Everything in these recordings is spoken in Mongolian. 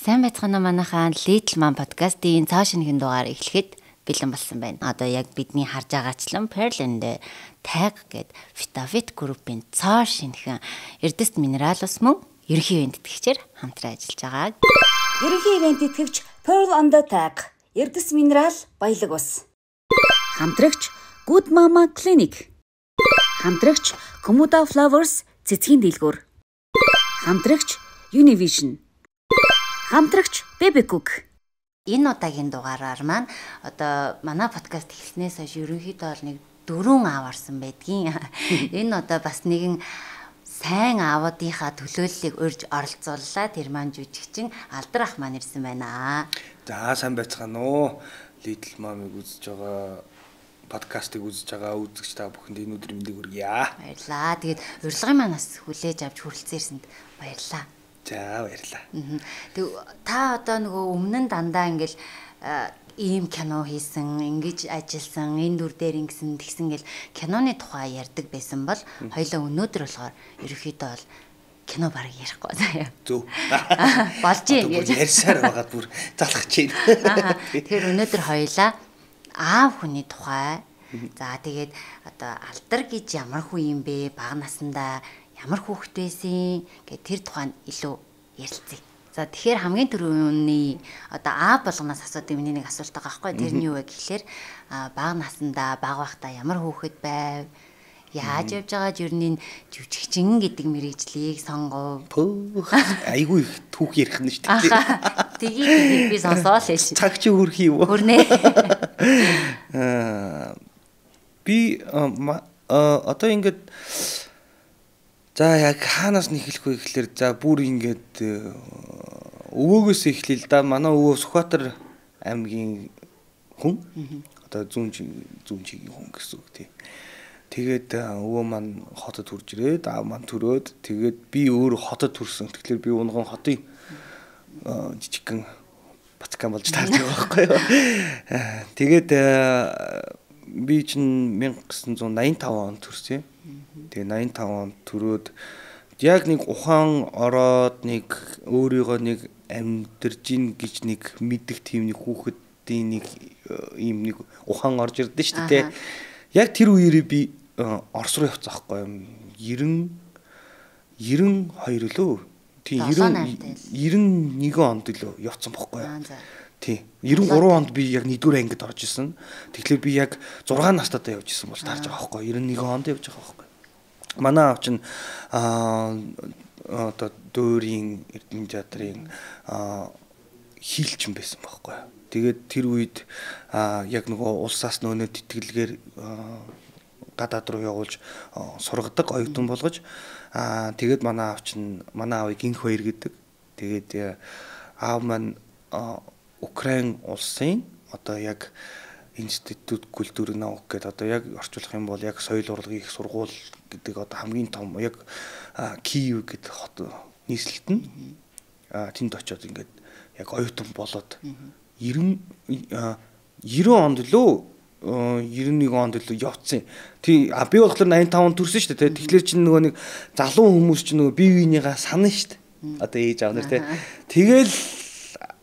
Сайн байцгаана манайхаа Little Man podcast-ийн цаа шинэхэн дугаар эхлэхэд бэлэн болсон байна. Одоо яг бидний харж байгаачлан Pearl and Tag гээд Vitafit Group-ийн цаа шинэхэн эрдэст минерал ус мөн ерөнхий ивент тэтгэгчээр хамтран ажиллаж байгаа. Ерөнхий ивент тэтгэгч Pearl and Tag, эрдэс минерал баялаг ус. Хамтрагч Good Mama Clinic. Хамтрагч Komoda Flowers цэцгийн дэлгүүр. Хамтрагч Univision. Хамтрагч Baby Cook. Энэ удаагийн дугаараар маань одоо манай подкаст эхлснээс хойш ерөнхийдөө бол нэг 4 аав арсан байдгийн. Энэ одоо бас нэгэн сайн аавуудынхаа төлөөллийг урьж оролцууллаа. Тэр маань жүжигчин Алдар ах маань ирсэн байна. За сайн байцгаана уу. Little Mom-ыг үзэж байгаа подкастыг үзэж байгаа үзэгч та бүхэнд энэ өдрийн мэндийг хүргье. Баярлаа. Тэгээд урилгын манаас хүлээж авч хүрэлцээрсэнд баярлаа. За баярлаа. Тэг та одоо нөгөө өмнө нь дандаа ингээл ийм кино хийсэн, ингэж ажилласан, энэ дүр дээр ингэсэн тэгсэн гэл киноны тухай ярьдаг байсан бол хоёлаа өнөөдөр болохоор ерөөхдөө бол кино бараг ярихгүй заяа. Зөв. Болж ингэж ярьсаар байгаад бүр залхаж байна. Тэгэхээр өнөөдөр хоёлаа аав хүний тухай за тэгээд одоо Алдар гэж ямар хүн юм бэ? Бага насандаа ямар хүүхэд байсан гэх тэр тухайд илүү ярилцъя. За тэгэхээр хамгийн түрүүний одоо аав болгоноос асуудаг миний нэг асуулт байгаа байхгүй. Тэрний юу вэ гэхлээр бага насандаа бага байхдаа ямар хүүхэд байв? Яаж явж байгаа жирний жүжигчин гэдэг мэргэжлийг сонгов. Айгүй их түүх ярих нь шүү дээ. Тгийг би сонсоол л шээ. Цаг чи хөрх юм уу? Хөрнэ. Би одоо ингээд за яг хаанаас нь эхлэх вэ гэхэлэр за бүр ингээд өвөөгөөс эхлэе л да. Манай өвөө Сүхбаатар аймгийн хүн. Одоо зүүн чигийн хүн гэсэн үг тий. Тэгээд өвөө маань хотод хурж ирээд аав маань төрөөд тэгээд би өөр хотод төрсөн. Тэгэхээр би унган хотын жижигхэн бацкан болж таарч байгаа байхгүй юу. Тэгээд би чинь 1985 онд төрсөн. Тэгээ 85 онд төрөөд яг нэг ухаан ороод нэг өөрийгөө нэг амьдарж ийн гэж нэг мэддэг тийм нэг хүүхэдийн нэг ийм нэг ухаан орж ирдэ шүү дээ. Яг тэр үеэрээ би Орос руу явцсан байхгүй юм. 92 лөө. Тийм 91 онд лөө явцсан байхгүй юу. Тийм 93 онд би яг 1-р ангид орж исэн. Тэгэхээр би яг 6 настайдаа явж исэн бол таарж байгаа байхгүй. 91 онд явж байгаа байхгүй. Манай аав чинь одоо дөөрийн Эрдэнэ театрын хийлчин байсан байхгүй. Тэгээд тэр үед яг нөгөө улсаас нөөний тэтгэлгээр гадаад руу явуулж сургадаг оюутан болгож тэгээд манай аавыг гинх баяр гэдэг. Тэгээд аав маань Украин улсын одоо яг Институт культуры наук гэдэг одоо яг орчуулах юм бол яг соёл урлагийн их сургууль гэдэг одоо хамгийн том яг Киев гэдэг хот нийслэлт нь тэнд очиод ингээд яг оюутан болоод 90 онд лөө 91 онд лөө явцсан. Тий би болохоор 85 онд төрсөн шүү дээ. Тэгэхээр чинь нөгөө нэг залуу хүмүүс чинь нөгөө бие биенийгаа санана шүү дээ. Одоо ээж аав нар тий. Тэгэл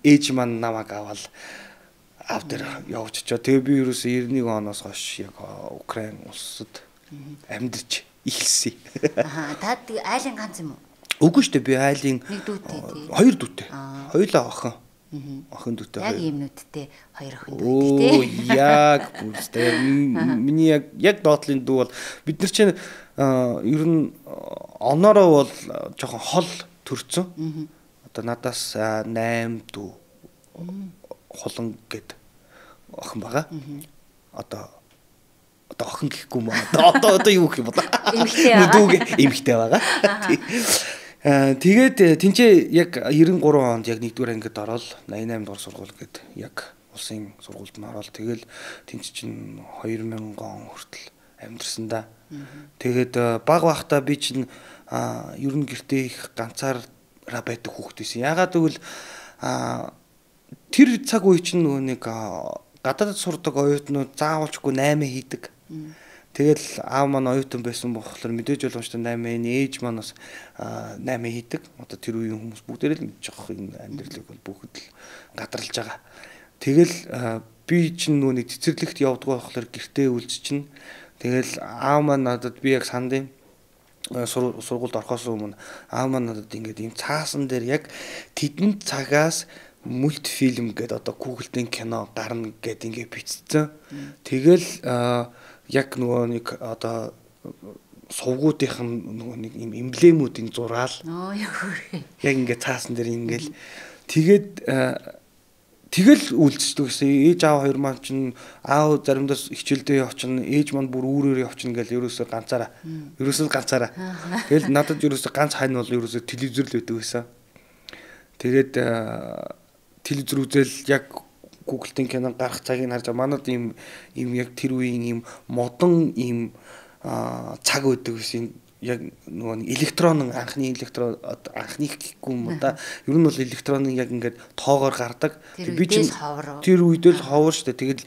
ээж маань намайг аваад аав дээр явж очоо. Тэгээ би ерөөсөө 91 оноос хойш яг Украин улсад амьдарч эхэлсэн. Та айлын ганц юм уу? Үгүй шүү дээ. Би айлын нэг дүүтэй тий. 2 дүүтэй. Хоёулаа охин. Охин дүүтэй. Яг ийм нүдтэй 2 охин дүүтэй тий. Яг бүрстэй. Миний яг доотлын дүү бол бид нар чинь ер нь оноороо бол жоохон хол төрцөн. Одоо надаас 8 дүү холон гэд охин байгаа. Одоо охин гэхгүй юм аа. Одоо юу гэх юм бол эмэгтэй байгаа. Тэгээд тэнцээ яг 93 онд яг 1-р ангид ороод 88 дугаар сургууль гээд яг улсын сургуульд нь ороод тэгэл тэнц чинь 2000 он хүртэл амьдэрсэн да. Тэгээд баг байхдаа би чинь ер нь гэртээ их ганцаараа байдаг хүүхэд байсан. Ягаад гэвэл тэр цаг үе чинь нөгөө нэг гадаадд сурдаг оюутнууд заавалчгүй 8 хийдэг. Тэгэл аав маань оюутан байсан болохоор мэдээж боломжтой 8 ээж маань бас 8 хийдэг. Одоо тэр үеийн хүмүүс бүгдээрээ л мэдчих واخ энэ амьдралыг бол бүгд л гадралж байгаа. Тэгэл би чинь нөгөө нэг цэцэрлэгт явдаг болохоор гэртээ үлж чинь тэгэл аав маань надад би яг сандын сургуульд орохоос өмнө аав маань надад ингээд ийм цаасан дээр яг тэдэн цагаас мультфильм гэдэг одоо Google-ийн кино гарна гэд ингээд бичсэн. Тэгэл яг нөгөө нэг одоо сувгуудынх нь нөгөө нэг юм эмблемүүдийн зураал. Яг ингээд цаасан дээр ингээл тэгэл үлдчихдэг гэсэн. Ээж аав хоёр маань чинь аав заримдаа хичээлдээ явчихна, ээж маань бүр үүрээрээ явчихна гэл ерөөсөө ганцаараа. Тэгэл надад ерөөсөө ганц хань бол ерөөсөө телевизэр л байдаг байсан. Тэгээд телевизэр үзэл яг Google-ийн кино гарах цагийг харж манад ийм яг тэр үеийн ийм модон ийм цаг байдаг гэсэн. Яг нөгөө электронын анхны гэхгүй юм да. Ер нь бол электронын яг ингээд тоогоор гардаг. Би чинь тэр үед л ховор штэ. Тэгэл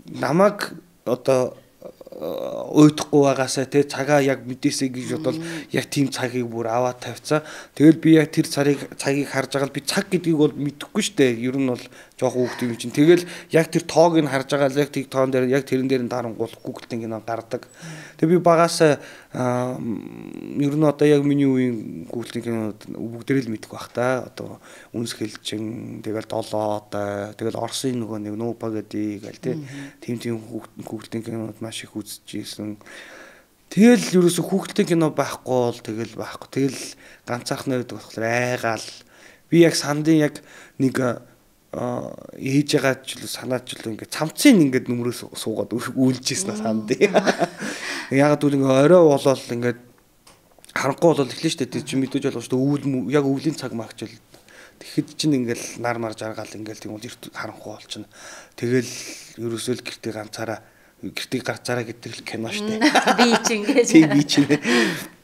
намайг одоо уйдахгүй байгаасаа те цагаа яг мэдээсэй гэж бодвол яг тийм цагийг бүр аваад тавьцаа. Тэгэл би яг тэр цагийг харж байгаа л би цаг гэдгийг бол мэдэхгүй штэ. Ер нь бол жоохон хүүхд юм чинь. Тэгэл яг тэр тоог нь харж байгаа л яг тэр тоон дээр яг тэрэн дээр нь дарангуул Google-ийн кино гардаг. Тэгээ би багасаа ер нь одоо яг миний үеийн Google-ийн кинонууд бүгдээрээ л мэдэх бах та. Одоо Үнс хэлжин, тэгэл долоод, тэгэл Оросын нөгөө нэг Нупа гэдэг гэл тийм Google-ийн кинонууд маш их үзчихсэн. Тэгэл ерөөсө Google-ийн кино байхгүй бол тэгэл байхгүй. Тэгэл ганцаархнаа гэдэг болохоор айгаал. Би яг сандын яг нэг ээж байгаа ч санаач л ингээд цамцын ингээд нүмрөөс суугаад үйлжсэн санд. Яг л ингээд орой болол ингээд харанхуй болол эхлэн штэ тэр чинь мэдээж болох штэ өвөл яг өвлийн цаг магчл тэгэхэд чинь ингээд нар мар жаргаал ингээд тийм үл харанхуй болчихно. Тэгэл ерөөсөө л гэртээ ганцаараа гэртээ гарцаараа гэдэг л кино штэ. Би чинь гэж. Тийм би чинь.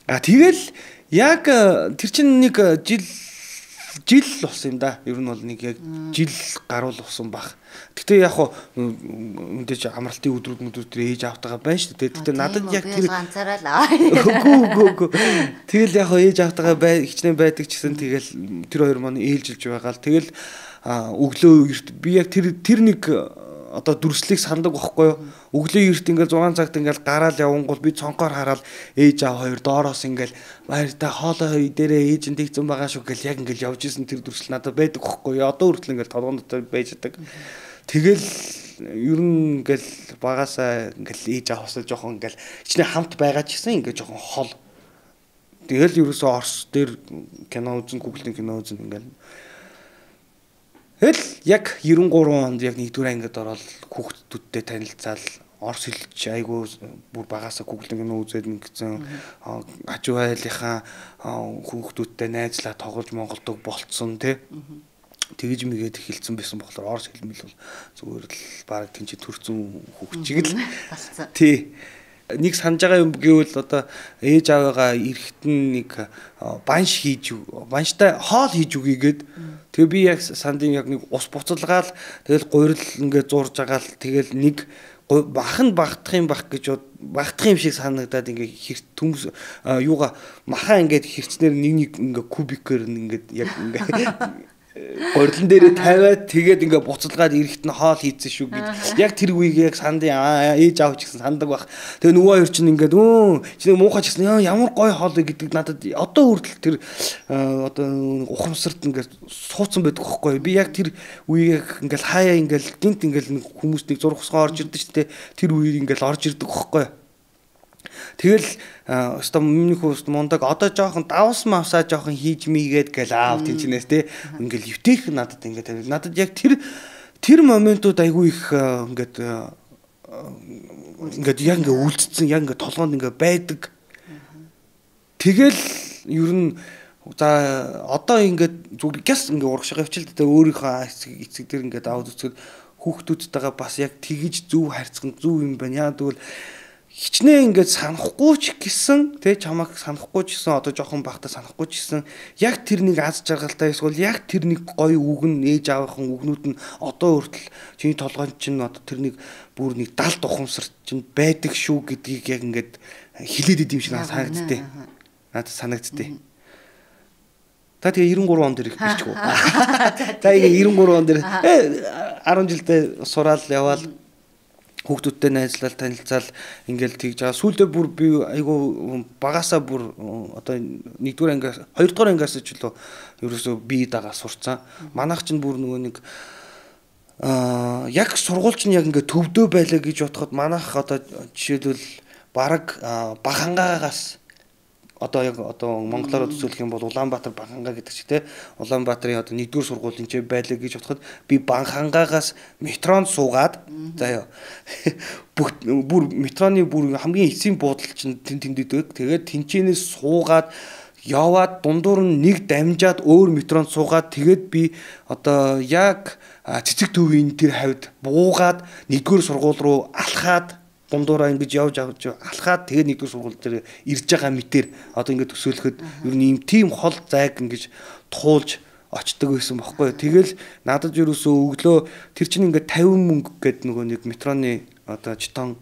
Тэгэл яг тэр чинь нэг жил болсон юм да. Ер нь бол нэг яг жил гаруул болсон баг. Гэтэ яг хоо мэдээж амралтын өдрүүд дээр ээж автагаа байна шүү дээ. Гэтэ надад яг тэр ганцаараа л Гүү. Тэгэл яг хоо ээж автагаа хичнээн байдаг ч гэсэн тэгэл тэр хоёр маань ээлжилж байгаа л тэгэл өглөө би яг тэр нэг одоо дүрслийг сандаг байхгүй юу? Өглөө эрт ингээл 6 цагт ингээл гараал явангуул би цонхоор хараад ээж аав хоёр доороос ингээл баяртай хоолой дээрээ ээж нь тэгсэн байгаа шүү гэл яг ингээл явж исэн тэр дүрсэл надад байдаг байхгүй юу? Одоо хүртэл ингээл толгоонд байж байгаа. Тэгэл ер нь ингээл багасаа ингээл ээж аавсаа жоохон ингээл хичнээн хамт байгаа ч гэсэн ингээл жоохон хол. Тэгэл ерөөсөө Орос дээр кино үзэн Google-ийн кино үзэн ингээл Хэл яг 93 онд яг 1-р ангид ороод хүүхдүүдтэй танилцаал Орос хэлч айгүй бүр багасаа Google-ийн кино үзээд ингэсэн хажуу айлынхаа хүүхдүүдтэй найзлаа тоглож монголдог болцсон тий. Тэгж мэгээд эхэлсэн байсан болохоор Орос хэлмэл бол зүгээр л баг тэнцээ төрцөн хүүхчиг л болсон. Тий. Нэг санаж байгаа юм гэвэл одоо ээж аваагаа эрэхтэн нэг банштай хоол хийж өгьгээд тэгээ би яг сандын яг нэг ус буцалгаал тэгэл гурил ингээд зурж байгаа л тэгэл нэг бахан багтах юм шиг санагдаад ингээд түнс юугаа маха ингээд хэрцнэр нэг ингээд кубикээр ингээд яг ингээд гурилан дээрээ тавиад тэгээд ингээ буцалгаад эрэхт нь хоол хийцэн шүү гэд. Яг тэр үеийг яг сандын ээж аав ч гэсэн сандаг байх. Тэгээ нөгөө хоёр чинь ингээд чи муухай ч гэсэн ямар гоё хоол гэдэг надад одоо хүртэл тэр одоо ухамсарт ингээд суудсан байдаг хөхгүй. Би яг тэр үеийг ингээл хаяа ингээл гинт ингээл нэг хүмүүс нэг зурх усгаа орж ирдэ ч тэр үеийг ингээл орж ирдэг хөхгүй. Тэгэл өстө миний хүүст мундаг одоо жоохон давс мавсаа жоохон хийж мийгээд гэл аав тийчнээс те ингээл өвтөх надад яг тэр моментууд айгүй их ингээд яг ингээ үлдсэн яг ингээ толгоонд ингээ байдаг. Тэгэл ер нь за одоо ингээд зүгээр гэс ингээ урагшаа явчихл тэ өөрийнхөө эцэг дээр ингээд аваад үзэхэд хүүхдүүдтэйгээ бас яг тэгж зөв харьцах зөв юм байна. Яа тэгвэл хичнээн ингээд санахгүй ч гэсэн тэ чамайг санахгүй ч гэсэн одоо жоохон бахта санахгүй ч гэсэн яг тэр нэг аз жаргалтай эсвэл яг тэр нэг гоё үг нь ээж аавынхан үгнүүд нь одоо хүртэл чиний толгойд чинь одоо тэр нэг бүр нэг 70 ухамсар чинь байдаг шүү гэдгийг яг ингээд хилээд идэм шиг надад санагддээ. Надад санагддээ. Та тэгээ 93 он дээр их бичгүй. Та ингээ 93 он дээр 10 жилдээ сураал яваал хүүхдүүдтэй найзлал танилцаал ингээл тэгж байгаа. Сүүлдээ бүр би айгу багасаа бүр одоо 1-р ангиас 2-р ангиас ч лөө ерөөсөө би дагаа сурцсан. Манайх чинь бүр нөгөө нэг яг сургууль чинь яг ингээ төвдөө байлаа гэж бодоход манайх одоо жишээлбэл бараг Бахангаагаас одоо яг одоо монголоор төсөөлөх юм бол Улаанбаатар Бахангаа гэдэг чи те Улаанбаатарын одоо 1-р сургуулийн ч байлаа гэж бодоход би Бахангаагаас метронд суугаад заяа бүр метроны бүр хамгийн эцсийн буудал чинь тэнд идэг. Тэгээд тэнчэнээс суугаад яваад дундуур нь нэг дамжаад өөр метронд суугаад тэгээд би одоо яг цэцэг төвийн тэр хавьд буугаад 1-р сургууль руу алхаад дундуураа ингэж явж алхаад тэгээд 1-р сургууль дээр ирж байгаа мэтэр одоо ингэ төсөөлөхөд ер нь ийм тийм хол зайг ингэж туулж очдөг байсан бохоггүй. Тэгэл надад ерөөсөө өглөө тэр чинь ингэ 50 мөнгө гэдэг нөгөө нэг метроны одоо жетон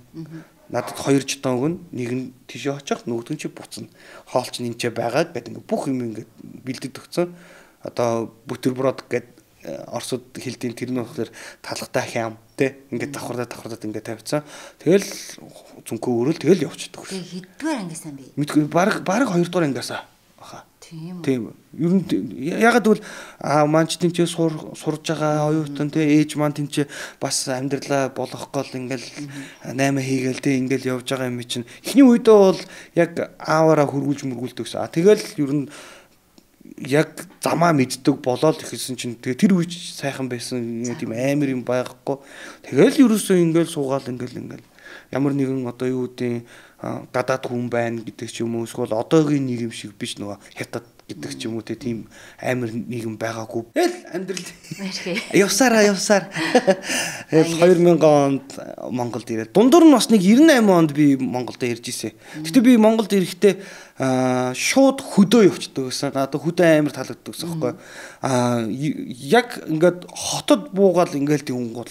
надад 2 жетон өгнө. Нэг нь тийшээ очих, нөгөөд нь чи буцна. Хоол чинь энэ ч байгаад гэдэг ингэ бүх юм ингэ бэлдэж өгсөн. Одоо бутерброд гэдэг Оросууд хэлдэг тэр нь болохоор талхтай хям тэ ингээд давхардаад ингээд тавьцсан. Тэгэл зүнхөө өрөөл тэгэл явчихдаг. Хэддүгээр ангиасан бэ? Мэдгүй баг 2-р ангиасаа баха. Тийм. Ер нь ягаад гэвэл маань ч тэнцээ сурж байгаа оюутан тэ ээж маань тэнцээ бас амьдралаа болгох гол ингээл 8 хийгээл тэ ингээл явж байгаа юм чинь эхний үедээ бол яг ааваараа хөргүүлж мөргүүлдэг гэсэн. Тэгэл ер нь яг замаа мэддэг болоод ихсэн чинь тэгээ тэр үеч сайхан байсан тийм амар юм байхгүй. Тэгэл ерөөсөө ингээл суугаал ингээл ямар нэгэн одоо юу гэдэг гадаад хүн байна гэдэг ч юм уу эсвэл одоогийн нийгэм шиг биш нөгөө хятад гэдэг ч юм уу тийм амар нийгэм байгаагүй. Тэгэл амьдрал явсаар. Тэгэл 2000 онд Монголд ирээд дундуур нь бас нэг 98 онд би Монголд ирж ирсэн. Гэтэ би Монголд ирэхдээ шууд хөдөө явчихдаг гэсэн. Надад хөдөө амар таалагддаг гэсэн байхгүй. Яг ингээд хотод буугаал ингээл тийм гол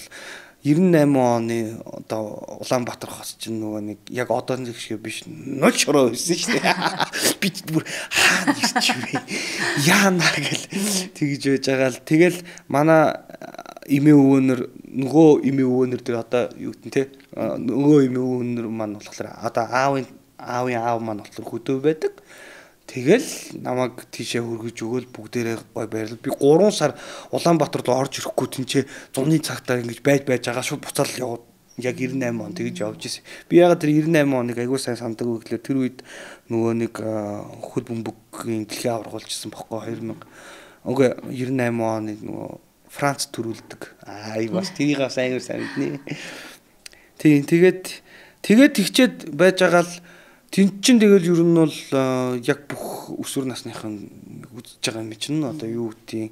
98 оны одоо Улаанбаатар хос чинь нөгөө нэг яг одоо нэг шиг биш нөл шороо байсан шүү дээ. Би бүр хаана ирчихвэ. Яана гэл тэгж байж байгаа л тэгэл манай эмээ өвөнөр нөгөө эмээ өвөнөр дээр одоо юу гэдэг те нөгөө эмээ өвөнөр маань болохоор одоо аавын аав маань болохоор хөдөө байдаг. Тэгэл намайг тийшээ хөргөж өгөөл бүгдээрээ гой байрлал. Би 3 сар Улаанбаатарт орж ирэхгүй тэнцээ зуны цагтаа ингэж байж байгаа шууд буцаал яваад яг 98 он тэгж явж ирсэн. Би ягаад тэр 98 оныг аягүй сайн санддаг вэ гэхээр тэр үед нөгөө нэг хөл бөмбөгийн дэлхийн аваргуулжсэн бохоггүй 2000. Үгүй 98 оны нөгөө Франц төрүүлдэг. Бас тэрийг бас аягүй сайн мэднэ. Тийм тэгээд тэгчээд байж байгаа л тэнцэн тэгэл ер нь бол яг бүх өсвөр насныхан үзэж байгаа юм чинь одоо юу гэдгийг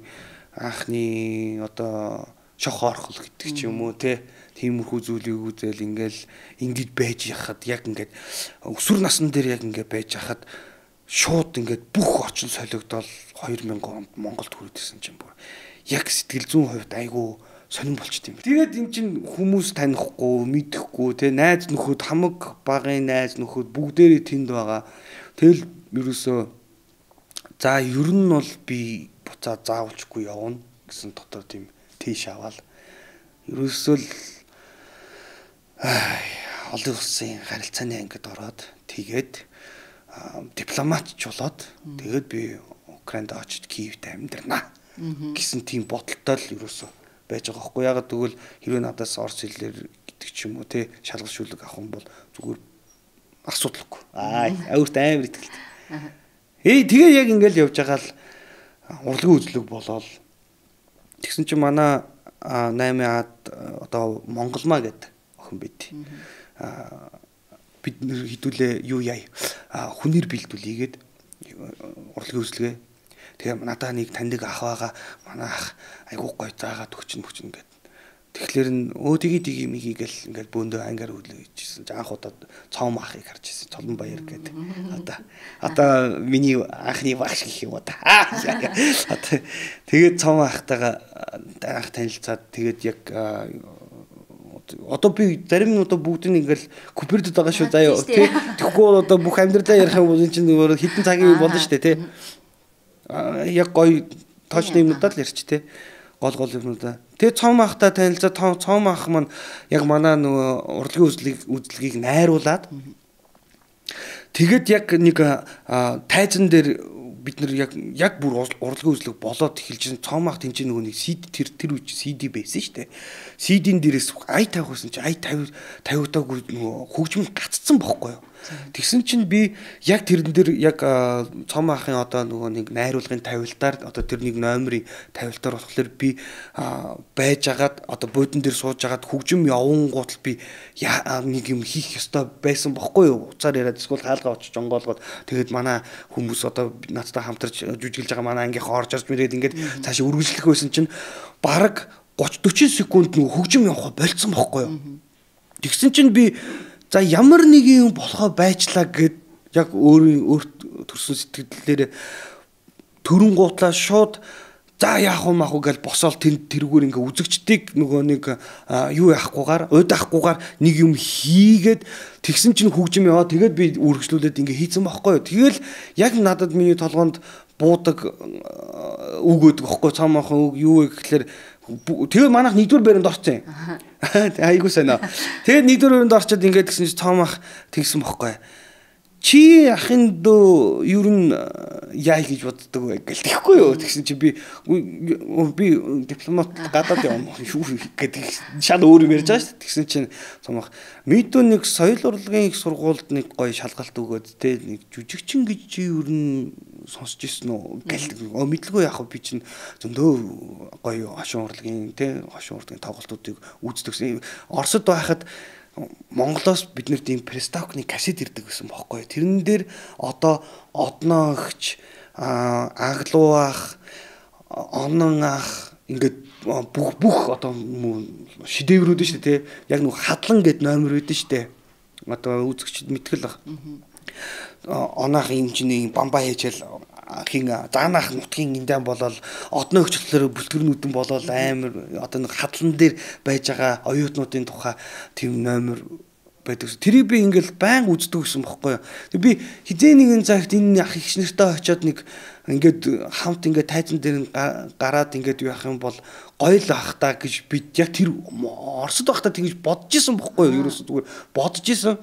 анхны одоо шох орхол гэдэг ч юм уу тиймэрхүү зүйлийг үзэл ингээл ингэж байж яхад яг ингээд өсвөр насн дээр яг ингээд байж яхад шууд ингээд бүх орчин солигдол 2000 онд Монголд хүрээдсэн чинь бүр яг сэтгэл зүйн хувьд айгүй сонирн болчт юм. Тэгээд эн чинь хүмүүс танихгүй, мэдэхгүй, найз нөхөд хамаг багын найз нөхөд бүгдээрээ тэнд байгаа. Тэгэл ерөөсөө за ер нь бол би буцаа заавалчгүй явна гэсэн дотор тийм тийш аваад ерөөсөө л олон улсын харилцааны ангид ороод тэгээд дипломатч болоод тэгээд би Украинд очиж Киевт амьдрнаа гэсэн тийм бодолтой л ерөөсөө байж байгаа хгүй. Ягаад гэвэл хэрвээ надаас орс хэлээр гэдэг ч юм уу шалгал шүлэг авах юм бол зүгээр асуудалгүй. Өөрт амар итгэлтэй. Тэгээ яг ингээл явж байгаа л урлагийн үзлэг болоод тэгсэн чинь манай 8-аад одоо Монголмаа гэдэг охин байд. Бид хэдүүлээ юу яа хүнээр бэлдүүлээгээд урлагийн үзлэгээ. Тэгээ надаа нэг таньдаг ах байгаа. Манай ах айгуу гой заагаад өгчин гэд. Тэгэхээр тгий миги гэл ингээд бөөндөө ангиар хөдлөжсэн. Анх удаа цоом ахыг харж ирсэн. Цолон баяр гэдэг. Одоо миний анхны багш гэх юм уу та. Тэгээд цоом ахтайгаа анх танилцаад тэгээд яг одоо би зарим нь одоо бүгдийг ингээл купердэд байгаа шүү заяа тий. Тэгэхгүй одоо бүх амьдралаа ярих юм бол энэ чинь хэдэн цагийн болно шүү дээ тий. Яг гоё тоочны юмудаа л ярьч тий. Гол юмудаа. Тэгээ цом ахтай танилцаад цом ах маань яг манай нөгөө урлагийн үзлэгийг найруулад тэгээд яг нэг тайзан дээр бид нар яг бүр урлагийн үзлэг болоод эхэлжсэн цом ах тэнцээ нөгөө нэг CD тэр үуч CD байсан шүү дээ. CD-н дээрээс ай тавихсан чи ай 50-таагүй нөгөө хөгжим гаццсан бохгүй юу. Тэгсэн чинь би яг тэрэн дээр яг цом ахын одоо нөгөө нэг найруулгын тавилтаар одоо тэр нэг номерын тавилтаар болохоор би байж агаад одоо буудан дээр сууж агаад хөгжим явангуут би нэг юм хийх ёстой байсан бохгүй юу. Уцаар яриад эсвэл хаалгаа очиж онгоолгоод тэгээд манай хүмүүс одоо надтай хамтарч жүжиглж байгаа манай ангийнхаа орж ирж мэрээд ингээд цаашаа үргэлжлэх байсан чинь бараг 30-40 секунд нөгөө хөгжим явах болцсон бохгүй юу. Тэгсэн чинь би за ямар нэг юм болохоо байчлаа гэд яг өөр төрсөн сэтгэлдээр төрөн гутлаа шууд за яах вэ мах уу гэж босоол тэрүүгээр ингээ үзэгчдийг нөгөө нэг юу яахгүйгээр уйдаахгүйгээр нэг юм хийгээд тэгсэн чинь хөгжим яваа тэгээд би үргэлжлүүлээд ингээ хийцэн байхгүй юу. Тэгэл яг надад миний толгоонд буудаг үгөөд байхгүй цаамаахан үг юу вэ гэхэлэр тэгээ манайх нэгдүгээр байранд орсон юм. Айгуу сайн. Тэгээд нэгдүгээр байранд орчод ингээд гэсэн чинь цаамаах тэгсэн бохгүй. Чи ахын дөө юу н яа гэж боддог вэ гэл тэгэхгүй юу. Тэгсэн чи би дипломат гадаад явна юу гэдэг шал өөр юм ярьж байгаа шүү дээ. Тэгсэн чинь цаамаах мэдөө нэг соёл урлагийн их сургуульд нэг гоё шалгалт өгөөд те нэг жүжигчин гэж чи юу н сонсч ирсэн үү гэл мэдлгүй яах вэ би чинь зөндөө гоё хошин урлагийн те хошин урлагийн тоглолтуудыг үздэгсэн. Оросд байхад Монголоос бид нарт ийм преставкны касет ирдэг гэсэн бохоггүй. Тэрэн дээр одоо одноо өгч аглуу ах онон ах ингээд бүх одоо шидэврүүд нь шүү дээ те яг нэг хадлан гэд номер үүдэн шүү дээ. Одоо үзэгчд мэтгэл баг. Онаах юм чинь бамбаа хийчихэл хин заанах нутгийн индан болол одноо өгчлөөр бүлтгэрнүүдэн болол амар одоо нэг хадлан дээр байж байгаа оюутнуудын тухай тийм номер байдаг. Тэрийг би ингээл байн үздэг гэсэн бохгүй юу. Би хизээ нэгэн цагт энэ ах их нэртэй очиод нэг ингээд хамт ингээд тайзан дээр гараад ингээд юу ах юм бол гоё л ах та гэж би яг тэр Оросд байхдаа тэгж бодож исэн бохгүй юу. Ерөөсөө зүгээр бодож исэн.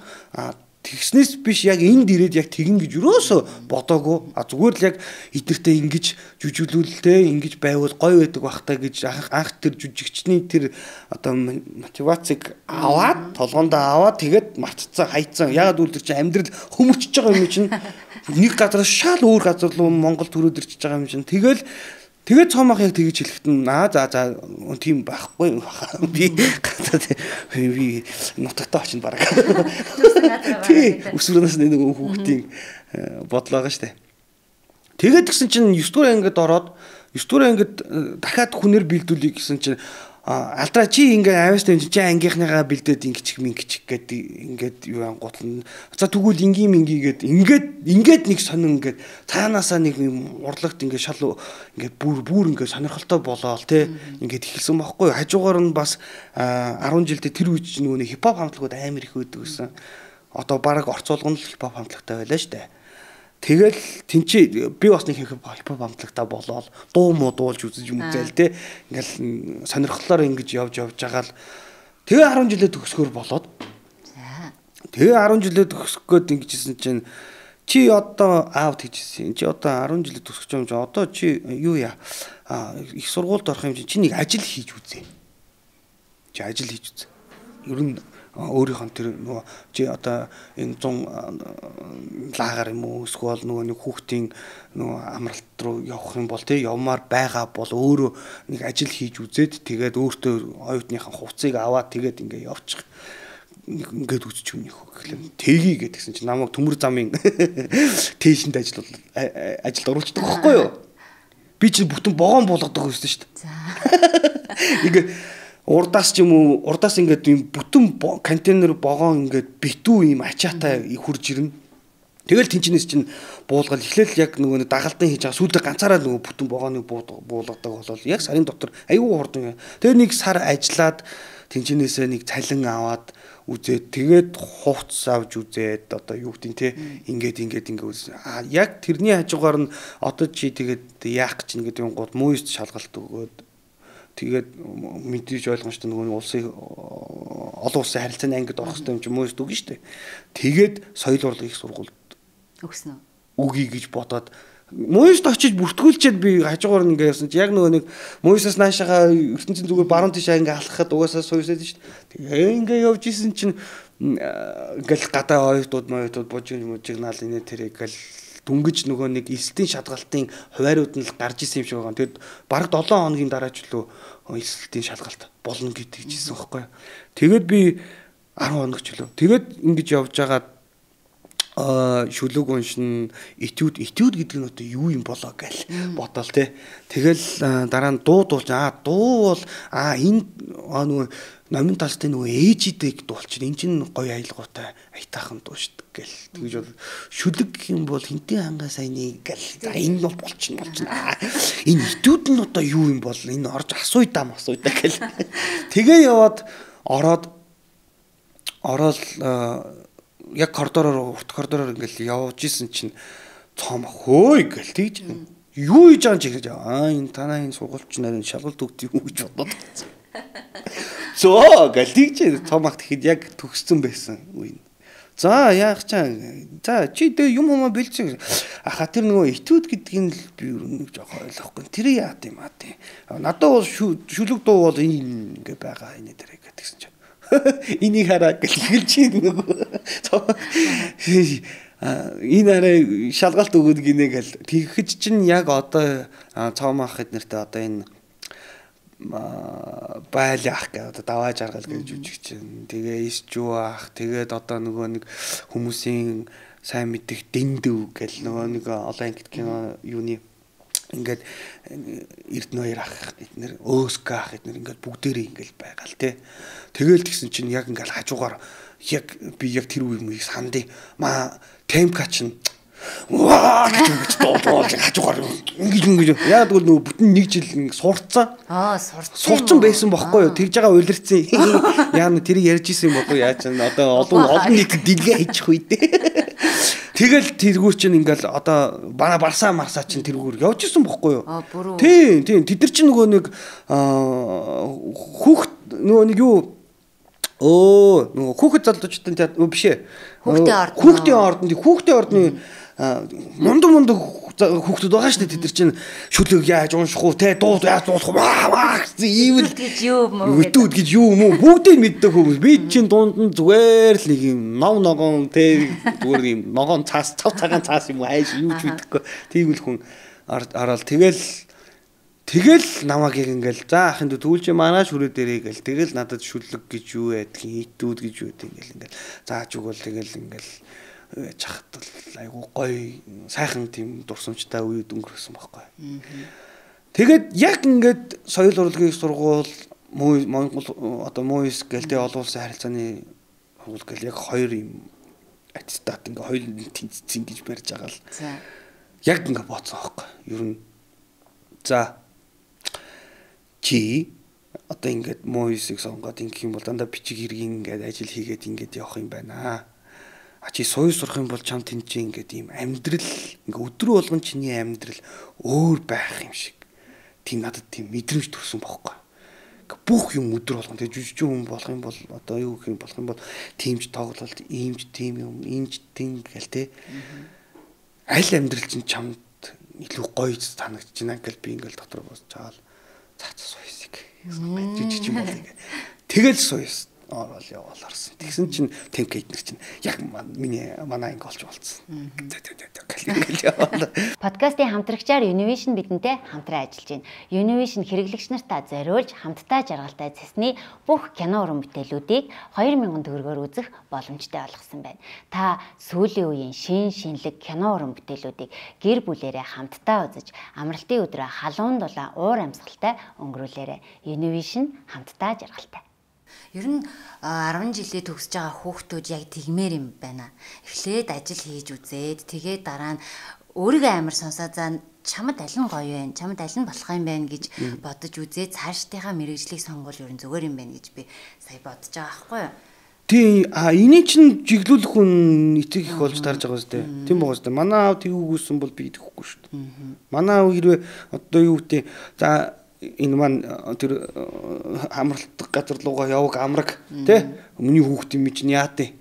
Тэгснээс биш яг энд ирээд яг тэгин гэж юусоо бодоогүй. Зүгээр л яг эднэртэй ингэж жүжиглүүлэлтэй ингэж байвал гоё байдаг бахтаа гэж анх тэр жүжигчний тэр одоо мотивацийг аваад толгоондоо аваад тэгээд мартцсан хайцсан. Ягаад үл тэр чинь амьдрал хөмөрчөж байгаа юм чинь нэг газараас шал өөр газар руу Монгол төрөөд ирчихэж байгаа юм чинь тэгээд цомох яг тэгж хэлэхэд за тийм байхгүй би нутагтаа очинд бараг тий өсвөрнөөс нэг хүүхдийн бодлоо байгаа штэ. Тэгээд гисэн чинь 9 дугаар ангид ороод 9 дугаар ангид дахиад хүнээр бэлдүүлэх гэсэн чинь алдраа чи ингээ авьяастай чи ангийнхныгаа бэлдээд ингэчих гэдэг ингээд юу ангуутлаа. За тэгвэл ингээгээд ингээд нэг сонин ингээд цаанаасаа нэг юм урлагт ингээ шал ингээд бүр ингээ сонирхолтой болоод те ингээд эхэлсэн байхгүй. Хажуугаар нь бас 10 жилдээ тэр үеч нөгөө хипхоп хамтлагууд амар их өгдөг гэсэн. Одоо бараг орцуулгын л хипхоп хамтлагтай байлаа штэ. Тэгэл тэнцээ би бас нэг хипхоп хамтлагтаа болоод дуу муу дуулж үзэж юм үзэл те ингээл сонирхлоор ингэж явж байгаа л тэгээ 10 жилээ төгсгөр болоод тэгээ 10 жилээ төгсгөөд ингэжсэн чинь чи одоо аавд хийжсэн чи одоо 10 жилээ төгсөж юм чи одоо чи юу яа их сургуульд орох юм чи нэг ажил хийж үзье чи ажил хийж үз ер нь өөрийнхөө тэр нөгөө чи одоо энэ 100 лагаар юм уу эсвэл нөгөө нэг хүүхдийн нөгөө амралт руу явах юм бол тий явмаар байгаа бол өөрөө нэг ажил хийж үзээд тэгээд өөртөө оюутныхаа хувцсыг аваад тэгээд ингээ явчих ингээд үзчих юм нөхөө гэхлээр тгий гэдгсэн чинь намайг төмөр замын тээшэнд ажилд оруулчихдаг байхгүй юу би чи бүтэн богоон болгодог байсан шүү дээ. За ингээ урдаас ч юм уу урдаас ингээд юм бүтэн контейнер богоон ингээд битүү юм ачаатай хурж ирнэ. Тэгэл тэнчнээс чинь буулгал эхлээл яг нөгөө дагалдан хийж байгаа сүйдээ ганцаараа нөгөө бүтэн богооны буулгадаг болол яг сарын дотор аюу хурдан. Тэгээ нэг сар ажиллаад тэнчнээсээ нэг цалин аваад үзээд тэгээд хувцас авч үзээд одоо юу гэдэг те ингээд үз. Яг тэрний хажуугаар нь одоо чи тэгээд яах гэж ингээд юм гол мууст шалгалт өгөөд тэгээд мэдээж ойлгомжтой нөгөө улсын олон улсын харилцааны ангид орох хэрэгтэй юм чи мууст өгнө шүү дээ. Тэгээд соёл урлагийн сургуульд өгсөн үү? Үгүй гэж бодоод мууст очиж бүртгүүлчихэд би хажуугаар нь ингээд явсан чи яг нөгөө нэг муустаас наашаага ертөнцийн зүгээр баруун тишаа ингээд алхахад угаасаа суйсаад шүү дээ. Тэгээ ингээд явж исэн чинь ингээл гадаа оюутууд бужигнаал инээ тэр ингээл дүнгэж нөгөө нэг эсэлтийн шалгалтын хуваарууд нь л гарч исэн юм шиг байгаа. Тэгэд бараг 7 хоногийн дараа ч лөө эсэлтийн шалгалт болно гэдэг жисэн байхгүй. Тэгээд би 10 хоног ч лөө. Тэгээд ингэж явж байгаа шүлэг уншин этюд гэдэг нь одоо юу юм болоо гэл бодоол те. Тэгэл дараа нь дуу дуулж дуу бол энэ нөгөө номын талтай нөгөө ээжидэг дуулчин эн чинь гоё аялгуутай аятайхан дуушдаг гэл. Тэгж бол шүлэг юм бол хинтээ хангаа сайны гэл. За энэ бол болчихно. Энэ этюд нь одоо юу юм бол энэ орж асуйдаа гэл. Тэгээ яваад ороод яг урт коридороор ингээл явж исэн чинь цом хөөй гэл тэгж юу хийж байгаа юм чи гэж энэ танаа энэ сургуульч нарийн шалгалт өгдөг юм гэж бодоод зөө гэл тэгж цомагт ихэд яг төгссөн байсан үе. За яах чаа. За чи дэ юм бэлцэн. Тэр нөгөө этюд гэдгийг л би нэг жоох ойлгохгүй. Тэр яат юм тий. Надад бол шүлэг дуу бол энэ ингээ байгаа энэ дээр гэдгийгсэн чинь. Энийг хараа гэлж нөгөө энэ арай шалгалт өгöd гинэ гэл тэгэж чинь яг одоо цаомаах эднэртээ одоо энэ байлаах гэдэг даваа жаргал гэж үжиг чинь тэгээ исчүү ах тэгээд одоо нөгөө нэг хүмүүсийн сайн мэдих дэндүү гэл нөгөө нэг олон ангит кино юуны ингээд Эрдэнэөр ах эднэр өөсгөө ах эднэр ингээд бүгдээрээ ингээд байгаа л тий. Тэгэл тэгсэн чинь яг ингээд хажуугаар яг би яг тэр үеийг сандыг темка чинь ваа гэж дуулж хажуугаар ингэж яа тэгвэл нөгөө бүтэн нэг жил сурцсан. Сурцсан байсан бохоггүй юу? Тэгж байгаа улирцсан. Яа н тэрийг ярьж исэн юм бохгүй яа ч одоо олон нийтэд дэлгээ хийчих үү дээ. Тэгэл тэргүүр чинь ингээл одоо барсаа марсаа чинь тэргүүр явж исэн бохгүй юу? Тийм тэд нар чинь нөгөө нэг хүүхд нөгөө нэг юу нөгөө хүүхэд залуучуудын биш ээ. Хүүхдийн ордны мундаг хүүхдүүд байгаа шүү дээ. Тэд нар чинь шүлэг яаж унших уу те дуу яаж дуулах уу ийвэл гэж юм гэж юу юм уу бүгдийг мэддэг хүмүүс. Би чинь дунд нь зүгээр л нэг юм ногоон те зүгээр юм ногоон цаас цав цагаан цаас юм уу хайш юу ч мэдэхгүй. Тэгвэл хүн ороод тэгэл намайг ингээл за ахын түүлж манаа шүрээ дээрээ гэл тэгэл надад шүлэг гэж юу байдгийг итүүд гэж юу гэдэг ингээл зааж өгөөл тэгэл ингээл чахт айгу гоё сайхан тийм дурсамжтай үе өнгөрсөн байхгүй. Тэгээд яг ингээд соёл урлагийн сургууль Монгол одоо муйс гэлтэй олон улсын харилцааны сургууль гэл яг хоёр юм аттестат ингээ хоёулын тэнцсэн гэж барьж байгаа л. Яг ингээ бооцсон байхгүй. Ер нь за чи одоо ингээд муйсыг сонгоод ингэх юм бол дандаа бичиг хэргийн ингээд ажил хийгээд ингээд явах юм байна. Чи соёл сурах юм бол чам тэнцээ ингээд ийм амьдрал ингээ өдрө болгон чиний амьдрал өөр байх юм шиг. Тийм надад тийм мэдрэмж төрсөн бохоггүй. Бүх юм өдөр болгон тэг жүжигчин хүн болох юм бол одоо юу гэх юм болох юм бол тиймж тоглолт иймж тийм юм иймж тийм гэл те. Аль амьдрал чинь чамд илүү гоё санагдаж байна гэл би ингээл дотор босч чаал цаац суйсыг жижигчин бол ингээ тэгэл суйс орол яваал харсан. Тэгсэн чинь темплейт нар чинь яг манай анги олж болцсон. Подкастын хамтрагчаар Univision бидэнтэй хамтран ажиллаж байна. Univision хэрэглэгч нартаа зориулж хамтдаа жаргалтай цэсний бүх кино уран бүтээлүүдийг 2000 төгрөгөөр үзэх боломжтой болгосон байна. Та сүүлийн үеийн шинэлэг кино уран бүтээлүүдийг гэр бүлээрээ хамтдаа үзэж амралтын өдрөө халуун дулаан уур амьсгалтай өнгөрүүлээрэй. Univision хамтдаа жаргалтай. Ер нь 10 жилээ төгсөж байгаа хүүхдүүд яг тэгмээр юм байна. Эхлээд ажил хийж үзээд тэгээд дараа нь өөрийгөө амар сонсоо за чамд аль нь гоё вэ? Чамд аль нь болох юм байна гэж бодож үзээд цаашдынхаа мэрэгжлийг сонгол ер нь зүгээр юм байна гэж би сая бодож байгаа байхгүй юу? Тийм энийг чинь жиглүүлэх хүн эцэг их болж тарж байгаа зү. Тийм байгаа зү. Манай аав тэгүүгүйсэн бол би тэхгүй шүү дээ. Манай аав хэрвээ одоо юу гэдэг за энэ маань тэр амралт газар руугаа яваг амраг тий өмнө хүүхд юм чинь яатэ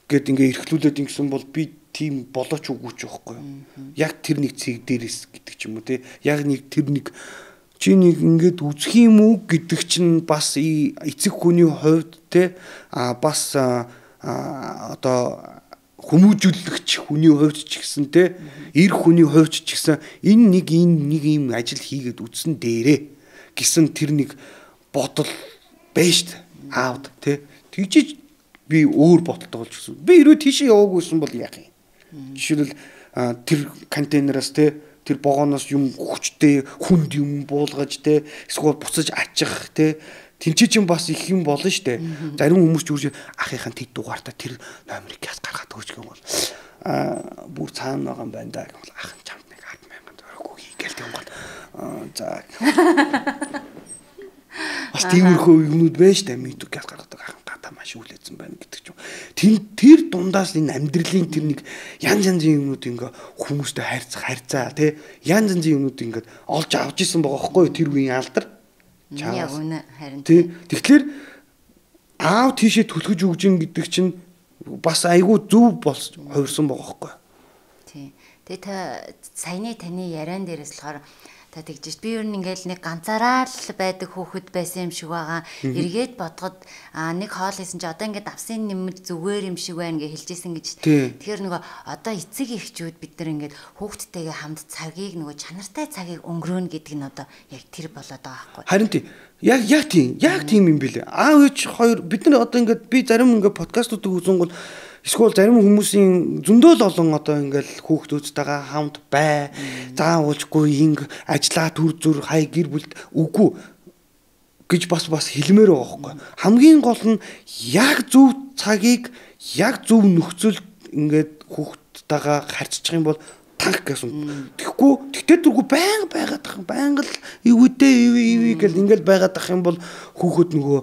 гэд ингээ эрхлүүлээд ингэсэн бол би тийм болооч үгүй ч байхгүй юу. Яг тэр нэг цэг дээрээс гэдэг ч юм уу тий. Яг нэг тэр нэг чи нэг ингээд үзэх юм уу гэдэг чинь бас эцэг хүний хувьд тий бас одоо хүмүүжүүлэгч хүний хувьд ч гэсэн тий эр хүний хувьд ч гэсэн энэ нэг ийм ажил хийгээд үтсэн дээрээ гэсэн тэр нэг бодол байж аавд тий тэгжиж би өөр бодолтой болж гисэн. Би хэрвээ тийшээ яваагүйсэн бол яах юм? Жишээлбэл тэр контейнераас тий тэр богоноос юм хүчтэй хүнд юм буулгаж тий эсвэл буцаж ачих тий тэнцээ чинь бас их юм болно штэ. Зарим хүмүүс ч үрж ахынхаа тэд дугаартаа тэр номерыг яс гаргаад өгч гэн бол бүр цаана байгаа юм байна да гэвэл ах нь чамд нэг 10,000 төгрөг өгье гэл тийм бол за бас тиймэрхүү юмнууд байж та мэдүү газ гаргадаг ахын гата маш үлээсэн байна гэдэг ч юм. Тэр дундаас энэ амьдралын тэр нэг янз янзын юмнууд ингээ хүмүүстэй харьцаа тий янз янзын юмнууд ингээ олж авч исэн байгаа байхгүй тэр үеийн алдар. Яг үнэ харин тий. Тэгэхээр аав тийшээ түлхэж өгж ин гэдэг чинь бас айгүй зөв болж хувирсан байгаа байхгүй. Тий. Тэгээ та саяны таны яриан дээрээс болохоор та тэгж би ер нь ингээл нэг ганцаараа л байдаг хүүхэд байсан юм шиг байгаа. Эргээд бодоход нэг хоол хийсэн чи одоо ингээд авсын нэмэлт зүгээр юм шиг байна гэж хэлжсэн гэж. Тэгэхээр нөгөө одоо эцэг эхчүүд бид нар ингээд хүүхдтэйгээ хамт цагийг нөгөө чанартай цагийг өнгөрөөнө гэдэг нь одоо яг тэр болоод байгаа байхгүй. Харин тий. Яг тийм юм билээ. Аав ээж хоёр бид нар одоо ингээд би зарим ингээд подкастуудыг үзэн гол эсвэл зарим хүмүүсийн зөндөл олон одоо ингээл хүүхдүүдтэйгээ хамт бай. Заавалжгүй инг ажиллаа төр зүр хай гэр бүлд үгүй гэж бас хэлмээр байгаа байхгүй. Хамгийн гол нь яг зөв цагийг яг зөв нөхцөл ингээд хүүхдтэйгээ харьцчих юм бол танк гэсэн. Тэгтээ дөргөө байнга л ивэ гэл ингээл байгаад ах юм бол хүүхэд нөгөө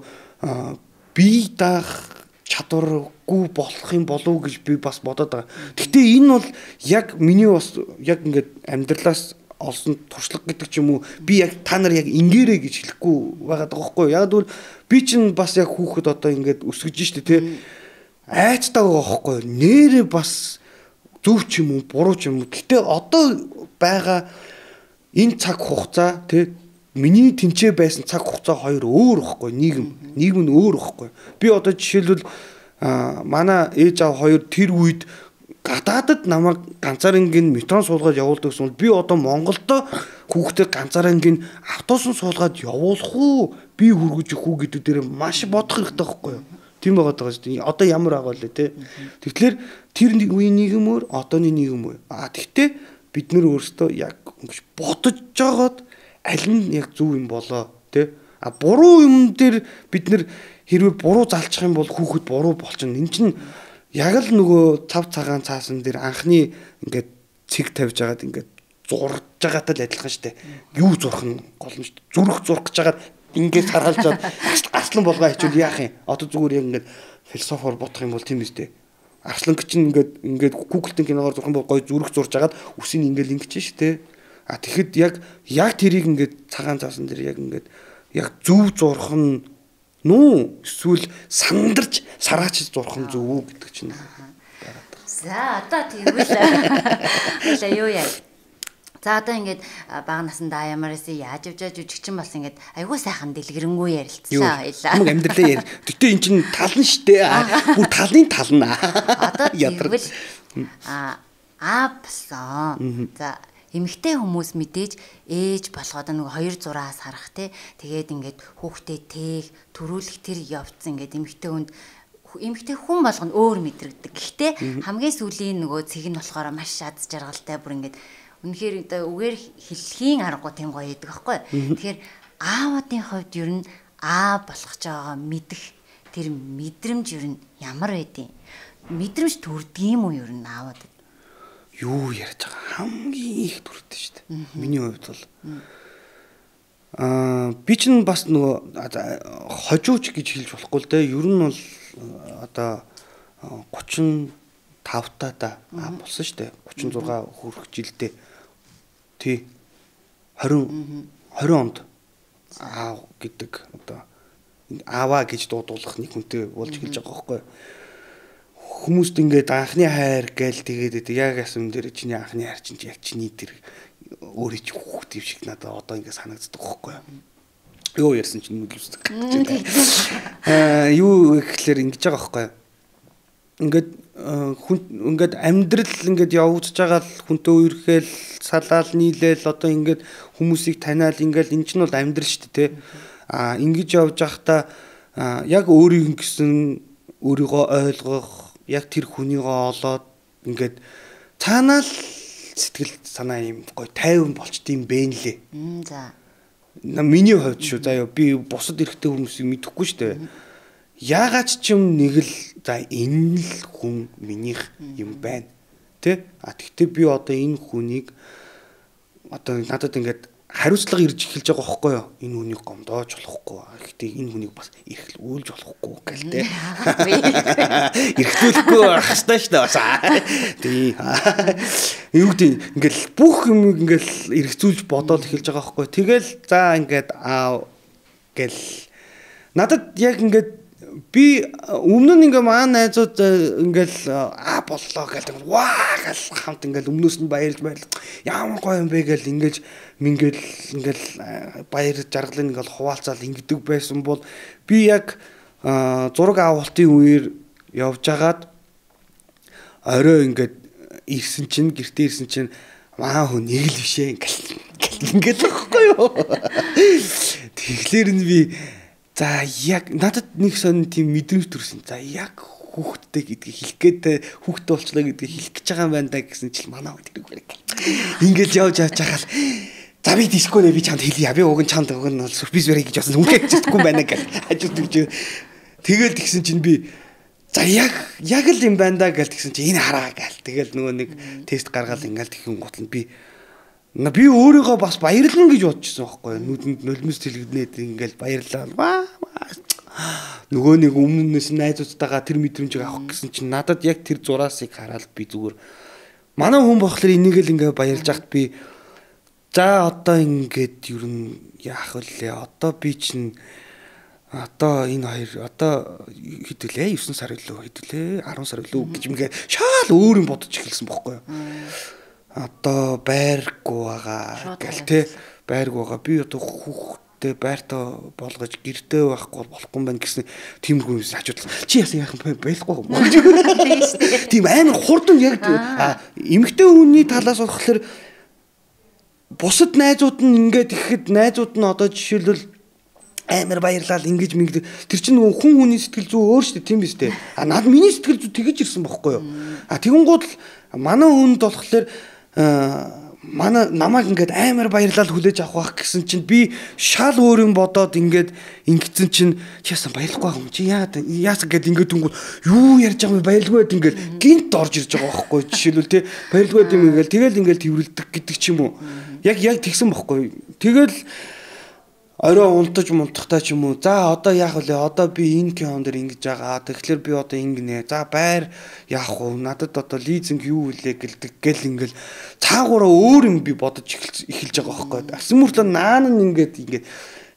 бие даах чадваргүй болох юм болов гэж би бас бодоод байгаа. Гэтэ энэ бол яг миний бас яг ингээд амьдралаас олсон туршлага гэдэг ч юм уу би яг та нар яг ингээрэй гэж хэлэхгүй байгаа байхгүй. Яг л би чинь бас яг хүүхэд одоо ингээд өсгөж штэ тий. Айцтай байгаа байхгүй. Нэрээ бас зөв ч юм уу буруу ч юм уу. Гэтэ одоо байгаа энэ цаг хугацаа тий миний тэнцээ байсан цаг хугацаа хоёр өөр ихгүй нийгэм нь өөр ихгүй. Би одоо жишээлбэл манай ээж аав хоёр тэр үед гадаадд намайг ганцаарынгийн метрон суулгаад явуулдаг гэсэн бол би одоо Монголдо хүүхдээ ганцаарынгийн автобусын суулгаад явуулах уу би хүргэж өгөх үү гэдэг дээр маш бодох хэрэгтэй байхгүй юу. Тийм байгаад байгаа шүү дээ. Одоо ямар байгаа вэ те. Тэгэхээр тэр үеийн нийгэм өөр одооны нийгэм өөр. Тэгтээ бид нөр өөрсдөө яг ингэж бодож жагаад аль нь яг зөв юм болоо тий буруу юм дээр бид нэр хэрвээ буруу залчих юм бол хүүхэд буруу болчихно. Энд чинь яг л нөгөө цав цагаан цаасан дээр анхны ингээд цэг тавьж агаад ингээд зурж байгаатай л адилхан штэ. Юу зурх нь гол нь штэ. Зүрх зурх гэж агаад ингээд саргалжаад арслан болгоо хичүүл яах юм. Одоо зүгээр яг ингээд философоор бодох юм бол тийм үстэй. Арслан чинь ингээд Google-ийн киногоор зурх юм бол гоё зүрх зурж агаад үсийг ингээд ингэж штэ. Тэгэхэд яг тэрийг ингээд цагаан цаасан дээр яг ингээд яг зөв зурх нь нүү эсвэл сандарч сараач зурх нь зөв үү гэдэг чинь. За одоо тэгвэл юу яа. За одоо ингээд бага насандаа ямар эсэ яаж явж жүжигчин болсон ингээд айгүй сайхан дэлгэрэнгүй ярилцлаа хоёлаа. Хамаг амьдралаа яар. Гэтэ эн чинь тал нь штэ. Бүр талын тал нь. Одоо тэгвэл болсон. За эмэгтэй хүмүүс мэдээж ээж болгоод нэг 2 зураас харах те. Тэгээд ингээд хүүхдээ тээх төрүүлэх тэр явцсан ингээд эмэгтэй хүн болгоно өөр мэдрэгдэг. Гэхдээ хамгийн сүүлийн нөгөө цэг нь болохоор маш шат жаргалтай бүр ингээд үнэхээр үгээр хэлхийн аргагүй тийм гоё байдаг аахгүй. Тэгэхээр аавуудын хувьд ер нь аа болгож байгаа мэдэх тэр мэдрэмж ер нь ямар байдیں۔ Мэдрэмж төрдөг юм уу ер нь аавууд? Юу ярьж байгаа хамгийн их төрдөг шүү дээ. Миний хувьд бол би ч бас нөгөө хожууч гэж хэлж болохгүй л дээ. Ер нь бол одоо 35 таа болсон шүү дээ. 36 хүрэх жилдээ. Тий. 20 онд аав гэдэг одоо ааваа гэж дуудуулах нэг хүнтэй болж эхэлж байгаа байхгүй. Хүмүүст ингээд анхны хайр гээл тэгээд яг ясам дээр чиний анхны хайр чинь яг чиний тэр өөрөө ч хүүхд юм шиг надад одоо ингээд санагддаг байхгүй. Юу ярьсан чинь нүдлүсдэг. Юу гэхэлэр ингэж байгаа байхгүй. Ингээд амьдрал ингээд явж байгаа л хүнтэй үерхэл салаал нийлээл одоо ингээд хүмүүсийг таниал ингээд эн чинь бол амьдрал шүү дээ те. Ингэж явж байхдаа яг өөрийн гэсэн өөрийгөө ойлгох яг тэр хүнийгөө олоод ингээд цаанаа л сэтгэл санаа юм гоё тайван болчтой юм бэ нэлээ. За. Миний хувьд шүү. За би бусад эрэгтэй хүмүүсийг мэдэхгүй шүү дээ. Яагаад ч юм нэг л за энэ л хүн минийх юм байна. Тэ? Тэгтээ би одоо энэ хүнийг одоо надад ингээд хариуцлага ирж эхэлж байгаа байхгүй юу? Энэ хүнийг гомдоож болохгүй. Гэхдээ энэ хүнийг бас эрхлүүлж болохгүй гэл тэ. Эрхлүүлэхгүй байх хэрэгтэй шүү дээ. Тий. Юу гэдэг ингээл бүх юм ингээл эрхцүүлж бодоод эхэлж байгаа байхгүй. Тэгэл за ингээд гэл надад яг ингээд би өмнө нь ингээ маа найзууд ингээл боллоо гэдэг ваа гэл хамт ингээл өмнөөс нь баярлж ямар гоё юм бэ гэл ингээл ингээл баяр жаргалын ингээл хуваалцаал ингэдэг байсан бол би яг зураг авалтын үеэр явжгаад орой ингээд ирсэн чинь гэртээ ирсэн чинь маа хүн нэг л бишээ ингээл байхгүй юу. Тэгэхээр нь би за яг надад нэг сонь тийм мэдрэмж төрсөн. За яг хүүхдтэй гэдгийг хэлэх гээд хүүхдтэй болчлоо гэдгийг хэлэх гэж байгаа юм байна да гэсэн чил манаа үдгэрэг бараг. Ингээд явж байгаа л за би дискоо нэ би чамд хэлье. Би уг нь чамд уг нь сюрприз барих гэж болсон. Үнхээр хэвчээхгүй юм байна гэх. Хажууд гэж. Тэгэл тэгсэн чинь би за яг л юм байна да гэл тэгсэн чинь энэ хараа гэл. Тэгэл нөгөө нэг тест гаргаад ингээл тэгхэн гутал би өөрийгөө бас баярлна гэж бодчихсон байхгүй юу. Нүдэнд нулимс тэлгэнээд ингээл баярлаа. Нөгөө нэг өмнөөс найзуудтайгаа тэр мэдрэмжийг авах гэсэн чинь надад яг тэр зураасыг хараад би зүгээр манай хүн болохоор энийг л ингээ баярлж ахт би за одоо ингээд ер нь яах вэ? Одоо би чинь одоо энэ хоёр одоо хэдүүлээ 9 сар илүү хэдүүлээ 10 сар илүү гэж ингээ шал өөр юм бодож эхэлсэн байхгүй юу. Одоо байргүй байгаа гэл те байргүй байгаа би одоо хүүхдээ байртаа болгож гэртээ байхгүй болохгүй юм байна гэсэн тиймэрхүү юм хажууд чи яасан яах юм байхгүй юм тийм амар хурдан яг эмэгтэй хүний талаас болохоор бусад найзууд нь ингээд ихэд найзууд нь одоо жишээлбэл амар баярлал ингэж мэнгэ тэр чинь нөгөө хүн хүний сэтгэл зүй өөр шүү дээ тийм биз дээ над миний сэтгэл зүй тэгэж ирсэн бохгүй юу тэгэнгүүт л манай хүнд болохоор манай намайг ингээд амар баярлал хүлээж авах гэсэн чинь би шал өөр юм бодоод ингээд ингэсэн чинь чисэн баярлахгүй юм чи яасан гэд ингээд дүнгүү юу ярьж байгаа юм баярлгүй байд ингээд гинт орж ирж байгаа байхгүй жишээлбэл тий баярлгүй юм ингээд тэгэл тэрвэрлдэг гэдэг ч юм уу яг тэгсэн бохгүй тэгэл орой унтаж мунтахтаа ч юм уу за одоо яах вэ одоо би энэ кинон дээр ингэж байгаа тэгэхээр би одоо ингэнэ за байр яах вэ надад одоо лизинг юу вүлээ гэл ингээл цаагаараа өөр юм би бодож эхэлж байгаа байхгүй асмүрлөө наан нь ингээд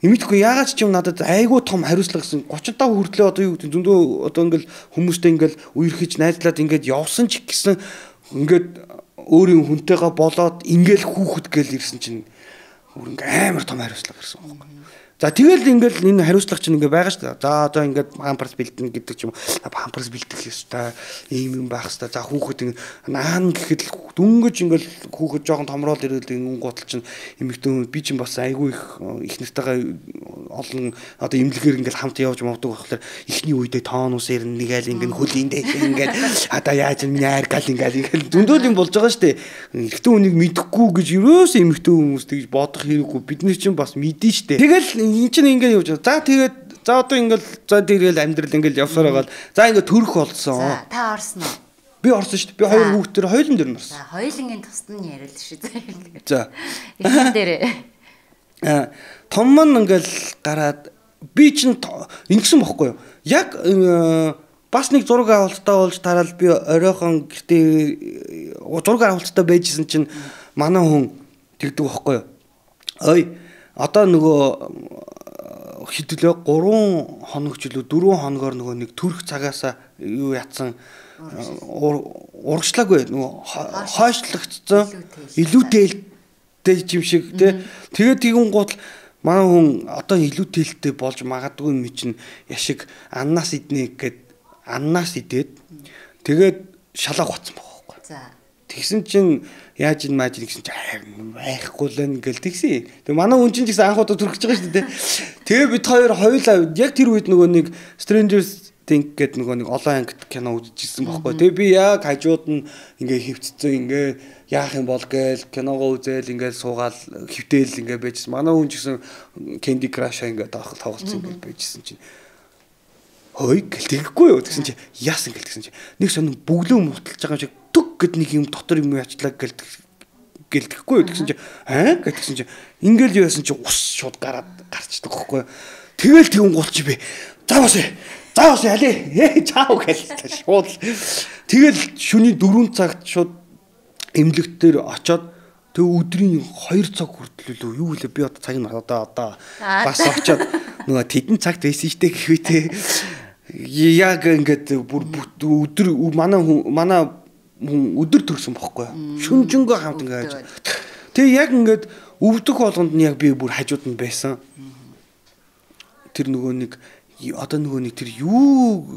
имэдгүй яагаад ч юм надад айгүй том хариуцлага гэсэн 30 таа хүртлээ одоо юу гэдэг зөндөө одоо ингээл хүмүүстэй ингээл үерхэж найзлаад ингээд явсан ч гэсэн ингээд өөрийн хүнтэйгээ болоод ингээл хүүхэд гээл ирсэн чинь амар том хариуцлага ирсэн байхгүй. За тэгэл ингээл энэ хариуцлага чинь ингээ байгаа шүү дээ. За одоо ингээд памперс бэлдэнэ гэдэг ч юм уу. Памперс бэлдэх ёстой. Ийм юм байх ёстой. За хүүхэд наан гэхэд дөнгөж ингээл хүүхэд жоохон томроод ирээд энэ гутал чинь эмэгтэй би чинь бас айгүй их нартайгаа олон одоо имлэгээр ингээл хамт явж мовдөг болохоор ихний үедээ тоонус ирнэ нэгээл ингээд хөлийн дээр ингээд одоо яаж миний айр гал ингээл зөндөөл юм болж байгаа шүү дээ. Эмэгтэй хүнийг мэдэхгүй гэж ерөөс эмэгтэй хүмүүс тэгж бодох хэрэггүй. Бид нар чинь бас мэдэн шүү дээ. Тэгэл эн чинь ингээд явж байгаа. За тэгээд за одоо ингээд за тэгэл амьдрал ингээд явсаар байгаа. За ингээд төрөх болсон. За та орсон уу? Би орсон шүү дээ. Би хоёр хүүхдээр хоёулын дээр нь орсон. За хоёулынгийн тусад нь яриад шүү. За. Эхний дээр. Том маань ингээд гараад би чинь ингэсэн бохгүй юу? Яг бас нэг зураг авалттай болж тараад би оройхон гэртээ зураг авалттай байжсэн чинь манай хүн тэгдэг бохгүй юу? Ой одоо нөгөө хэдүүлээ 3 хоног ч илүү 4 хоногор нөгөө нэг төрөх цагаасаа юу ятсан урагшлаагүй нөгөө хойшлогдсон илүүтэй юм шиг тий. Тэгээд тэгүн гутал манай хүн одоо илүүтэйлтэй болж магадгүй юм чинь яшиг аннаас иднэ гэд аннаас идээд тэгээд шалаа гоцсон байхгүй. За тэгсэн чинь яаж ин мааж гэсэн чинь байхгүй л ингээл тэгсэн. Тэгээ манай хүн чинь гэсэн анхудаа төрчихж байгаа шүү дээ. Тэгээ бид хоёулаа яг тэр үед нөгөө нэг Stranger Things гэдэг нөгөө нэг олон ангит кино үзчихсэн байхгүй. Тэгээ би яг хажууд нь ингээ хөвцсөн ингээ яах юм бол гээл киногоо үзэл ингээ суугаал хөвтэйл ингээ байжсэн. Манай хүн ч гэсэн Candy Crush ингээ тоглолцсон ингээ байжсэн чинь хой гэл тэгэхгүй юу гэсэн чи яасан гэл гэсэн чи нэг сонин бүглөө муталж байгаа юм шиг төг гэд нэг юм дотор юм яачлаа гэл гэлдэхгүй юу гэсэн чи гэсэн чи ингээл яасан чи ус шууд гарчдаг байхгүй тэгэл тэгүн гулч би заавас алей чаав гэл шууд тэгэл шөнийн 4 цагт шууд эмнэлэгт дээр очоод тэг өдрийн 2 цаг хүртэл юу вэ би одоо цаг нь одоо бас очоод нөгөө тэдэн цагт байсан штэ гэхвээ яг ингээд бүр өдөр манай хүн өдөр төрсөн бохгүй шүнжэнгөө хамт ингээд тэгээ яг ингээд өвдөх болгонд нь яг би бүр хажууд нь байсан тэр нөгөө нэг одоо нөгөө нэг тэр юу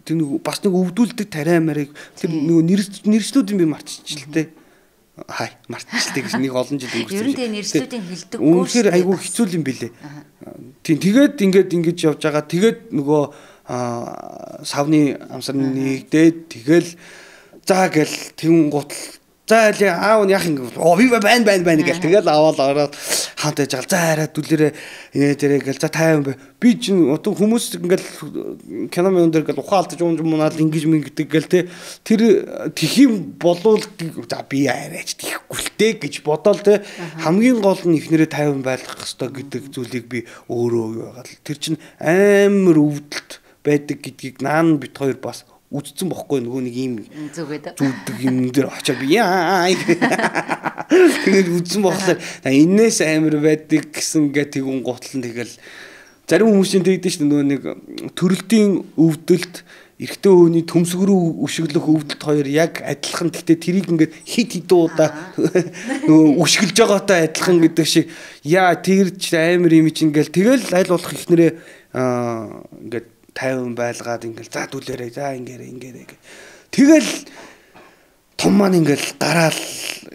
тэр нөгөө бас нэг өвдүүлдэг тариа марыг тэр нөгөө нэрслүүдийн би марччихлээ хай марччихлээ гэж нэг олон жил өнгөрсөн. Ер нь тэгээ нэрслүүдийн хэлдэг. Үнэхээр айгүй хэцүү юм билээ. Тийм тэгээд ингэж явж байгаа. Тэгээд нөгөө савны амсарны нэгдээд тэгэл за гэл тэгүн гутал за аав нь яах юм би байна гэл тэгэл аваад ороод хамт яж байгаа. За арай дүлээрээ инээ гэл за тайван би чинь одоо хүмүүс ингээл кино мөн дээр гэл ухаалтж уунаад ингэж гэдэг гэл тэр тхим болвол за би арайч тийхгүй л дээ гэж бодоол те хамгийн гол нь ихнэрээ тайван байлгах хэрэгтэй гэдэг зүйлийг би өөрөө байгаа л тэр чинь амар өвдөлт байдаг гэдгийг наан бит хоёр бас үдцсэн бохгүй нөгөө нэг ийм зүгдэг юм дээр очоо би тэгээд үдсэн болохоор энээс амар байдаг гэсэн гэ тэгүн гутлан тэгэл зарим хүмүүсийн тэгдэж шүү нөгөө нэг төрөлтийн өвдөлт эрэгтэй хүний төмсг рүү өшөглөх өвдөлт хоёр яг адилхан. Гэхдээ тэрийг ингээд хит удаа нөгөө өшгөлж байгаатай адилхан гэдэг шиг яа тэр ч амар юм чинь ингээл тэгэл аль болох ихнэрээ ингээд 50 байлгаад ингээл за дүлээрээ за ингээрээ тэгэл том маань ингээл гараал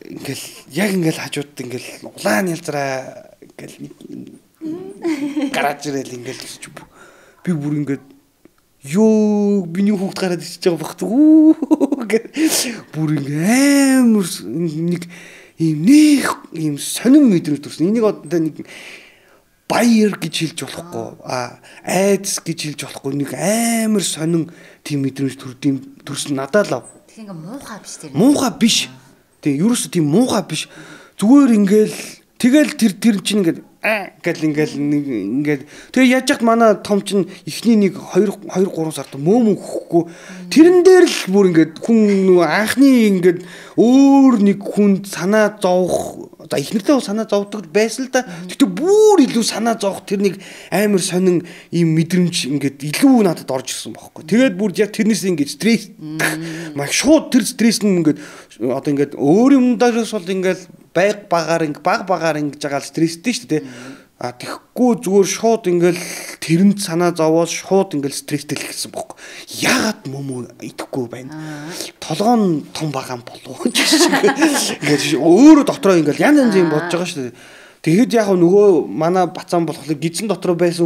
ингээл яг ингээл хажууд ингээл улаан ялзраа ингээл гараж ирэл ингээл би бүр ингээд ёо биний хүүхд гараад ичж байгаа багт бүр ингээ амар нэг ийм сонин мэдрэмж төрсөн. Энийг одоо нэг баяр гэж хэлж болохгүй айдас гэж хэлж болохгүй нэг амар сонин тийм мэдрэмж төрсөн надад л. Тэг ингээ муухай биш тэр. Муухай биш. Тэг ерөөсө тийм муухай биш. Зүгээр ингээл тэгэл тэр чинь ингээд гэл ингээд тэгээ яаж яхад манай том чинь эхний нэг 2 3 сард мөөмөн хөхгүй тэрэн дээр л бүр ингээд хүн нөгөө анхны ингээд өөр нэг хүн санаа зовох За ихнэртэй бол санаа зовдөг байсан л да. Гэтэ бүр илүү санаа зовх тэр нэг амар сонин ийм мэдрэмж ингээд илүү надад орж ирсэн бохоггүй. Тэгээд бүр яг тэрнээс ингээд стресс маш шууд тэр стресс нь ингээд одоо ингээд өөр юмдаас бол ингээд баг багаар ингэж байгаа стресстэй шүү дээ. А тэгэхгүй зүгээр шууд ингээл тэрэнд санаа зовоод шууд ингээл стресстэй л гэсэн бохоо. Яагаад мөмөө идэхгүй байна. Толгоон том байгаа юм болов. Ингээд өөрөө дотроо ингээл янз янз юм бодож байгаа шүү дээ. Тэгэхэд яг нөгөө манай бацаан болохоор гизэн дотроо байсан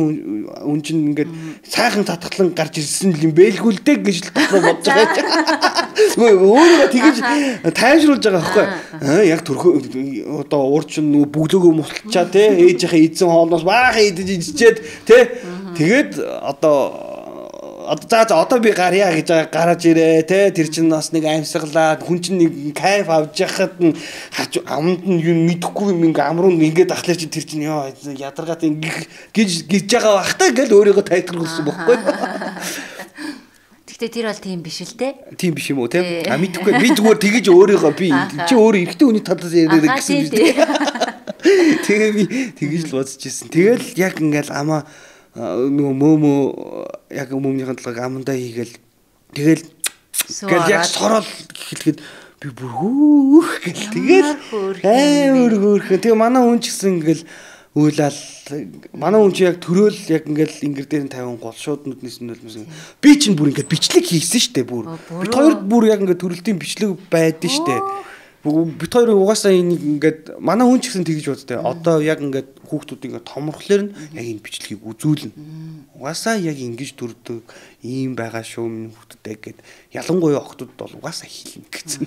хүн чинь ингээд сайхан татгалан гарч ирсэн юм бэлгүй л дээ гэж л дотроо бодож байгаа. Өөрөө тэгэж тайвшруулж байгаа байхгүй. Яг төрхөө одоо уурч нөгөө бүглөөгөө мулчаа те ээжийнхээ эзэн хоолноос баахан идэж идчихэд те тэгээд одоо би гарья гэж гараж ирээ те тэр чинь бас нэг амьсгалаад хүн чинь нэг кайф авч яхад нь амд нь юу мэдэхгүй юм ингээ амрууд ингээд ахлаа чи тэр чинь ёо ядаргаад гэж байгаа бахтай гэл өөрийгөө тайлбарлуулсан бохгүй. Гэхдээ тэр бол тийм биш л те. Тийм биш юм уу те? А мэдэхгүй би зүгээр тэгэж өөрийгөө би чи өөрөө эрэгтэй хүний талаас яриад гэсэн юм. Тэгээ би тэгэж л бодож ирсэн. Тэгэл яг ингээл амаа нөгөө мөөмөө яг мөмнийхэн талаар амандаа хийгээл тэгэл яг сорол эхлэхэд би бүр хөөх гэл тэгэл амар хөөрхөн. Тэгээ манай хүн ч гэсэн ингээл үйлал манай хүн чи яг төрөөл яг ингээл ингэр дээр нь 50 гол шууд нүднээс нь өлмөсөн. Би чинь бүр ингээд бичлэг хийсэн штэ бүр. Бид хоёрд бүр яг ингээд төрөлтийн бичлэг байдсан штэ. Бид хоёр угаасаа энийг ингээд манай хүн ч гэсэн тэгж боддтой. Одоо яг ингээд хүүхдүүд ингээд томрохлоор нь яг энэ бичлэгийг үзүүлнэ. Угаасаа яг ингэж дүрдэг ийм байгаа шүү минь хүүхдүүдээ гэд ялангуяа охтууд бол угаасаа хэлнэ гэсэн.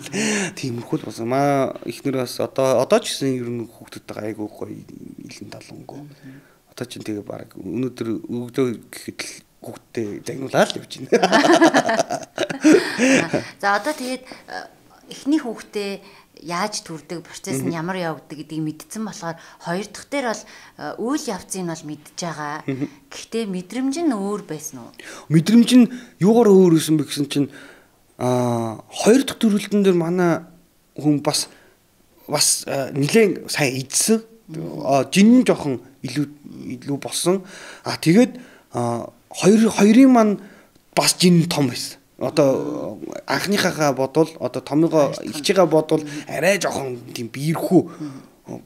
Тиймэрхүү болсон. Маа ихнэр бас одоо ч гэсэн ер нь хүүхдүүдтэй айгүй гоё илэн талангуу. Одоо ч тэгээ баг өнөөдөр өгдөө гэхэд л хүүхдтэй загнуулаад л явж байна. За одоо тэгээд эхний хүүхдээ яаж төрдөг процесс нь ямар явагддаг гэдгийг мэдсэн болохоор хоёр дахь дээр бол үйл явцыг нь бол мэдж байгаа. Гэхдээ мэдрэмж нь өөр байсан уу? Мэдрэмж нь юугаар өөр байсан бэ гэсэн чинь хоёр дахь төрөлтөн дээр манай хүн бас нэлээд сайн идсэн. Жин жоохон илүү болсон. Тэгээд хоёрын маань бас жин том байсан. Одоо анхныхаа бодвол одоо томьёо ихчигээ бодвол арай жоохон тийм биерхүү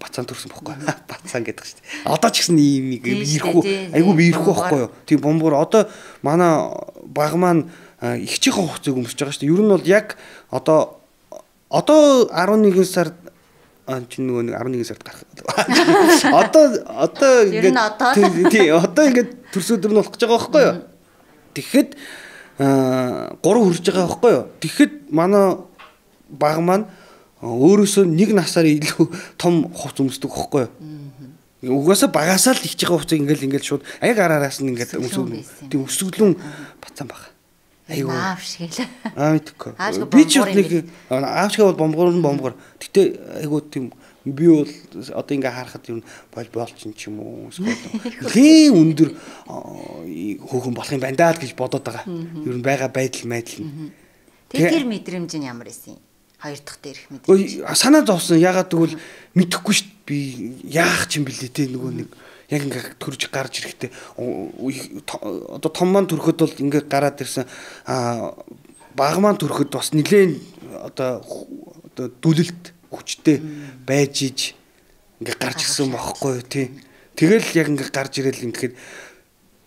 бацаан төрсөн бохгүй. Бацаан гэдэг шүү дээ. Одоо ч гэсэн ийм нэг биерхүү айгүй биерхүү байхгүй юу. Тийм бомбор одоо манай баг маань ихчийн хугацааг өмсөж байгаа шүү дээ. Ер нь бол яг одоо 11 сард чинь нөгөө 11 сард гарах. Одоо ингээд тий одоо ингээд төрс өдөр нь болох гэж байгаа байхгүй юу. Тэгэхэд 3 хүрж байгаа байхгүй юу. Тэгэхэд манай баг маань өөрөөсөө нэг насаар илүү том хувц өмсдөг байхгүй юу. Угаасаа багасаа л ихж байгаа хувцыг ингээл шууд аяг араараас нь ингээд өсөглөн бацсан баг. Айгуу. Аав шиг л. Мэдгүй. Би ч нэг аав шиг бол бомбгор. Гэтэ айгуу тийм би бол одоо ингээ харахад юм болчин ч юм уу эсвэл өндөр хөөхөн болох юм байна даа гэж бодоод байгаа. Ер нь байгаа байдал нь. Тэр мэдрэмж нь ямар байсан юм? Хоёр дахь дээрх мэдрэмж. Санаа зовсон. Ягаад гэвэл мэдэхгүй шүү дээ. Би яах ч юм бэлээ те нөгөө нэг яг ингээ төрж гарч ирэхдээ одоо том маань төрөхөд бол ингээ гараад ирсэн. Баг маань төрөхөд бас нэлээд одоо дүлэлт хүчтэй байж иж ингээ гарч ирсэн байхгүй тий. Тэгэл яг ингээ гарч ирэл ингээд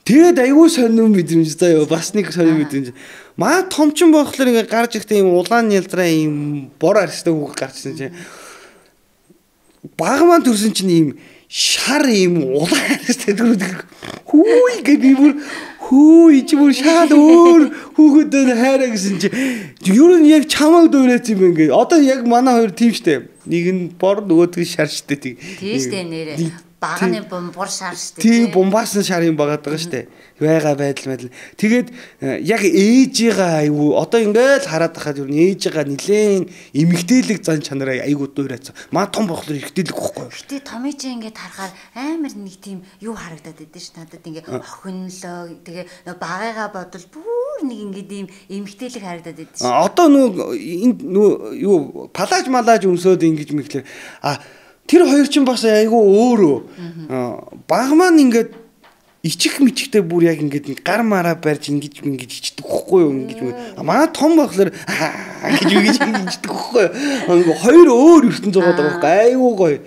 тэгээд аюу сонирн мэдрэмж заяа бас нэг сонирн мэдрэмж. Маа томчин болохоор ингээ гарч ирэхдээ юм улаан ялзраа юм бор арьстай хүүг гарч ирсэн чинь баг маань төрсөн чинь юм шар юм улаан арьстай төрөд хүү ингээ би бүр хүү ичмөр шал өөр хүүхэдөө хайраа гэсэн чи ер нь яг чамайг дуурайц юм ингээ одоо яг манай хоёр тийм штэ нэг нь бор нөгөөдг шар штэ тийм штэ нэрэ багны бомбор шар штэ тийм бомбаас шар юм багаад байгаа штэ байгаа байдал тэгээд яг ээжигээ айгу одоо ингээл хараад байхад ер нь ээжигээ нилээн эмэгтэйлэг зан чанараа айгу дуурайц маа том болохоор эрэгтэйлэг гэхгүй гэтээ томьёо чи ингээд харахаар амар нэг тийм юу харагдаад байдсан ш надад ингээ охинлоо тэгээ багыгаа бодвол бүр нэг ингээд ийм эмэгтэйлэг харагдаад байдсан ш одоо нөгөө юу палаж малаж өмсөөд ингэж мэглээ Тэр хоёр чинь бас айгүй өөрөө. Баг маань ингээд ичих мичгтэй бүр яг ингээд гар мараа барьж ингэж ичдэг хөхгүй юу ингэж. Манай том болохоор гэж ичдэг хөхгүй юу. Ингээ хоёр өөр ертөнц зугаад байгаа хөхгүй айгүй гоё.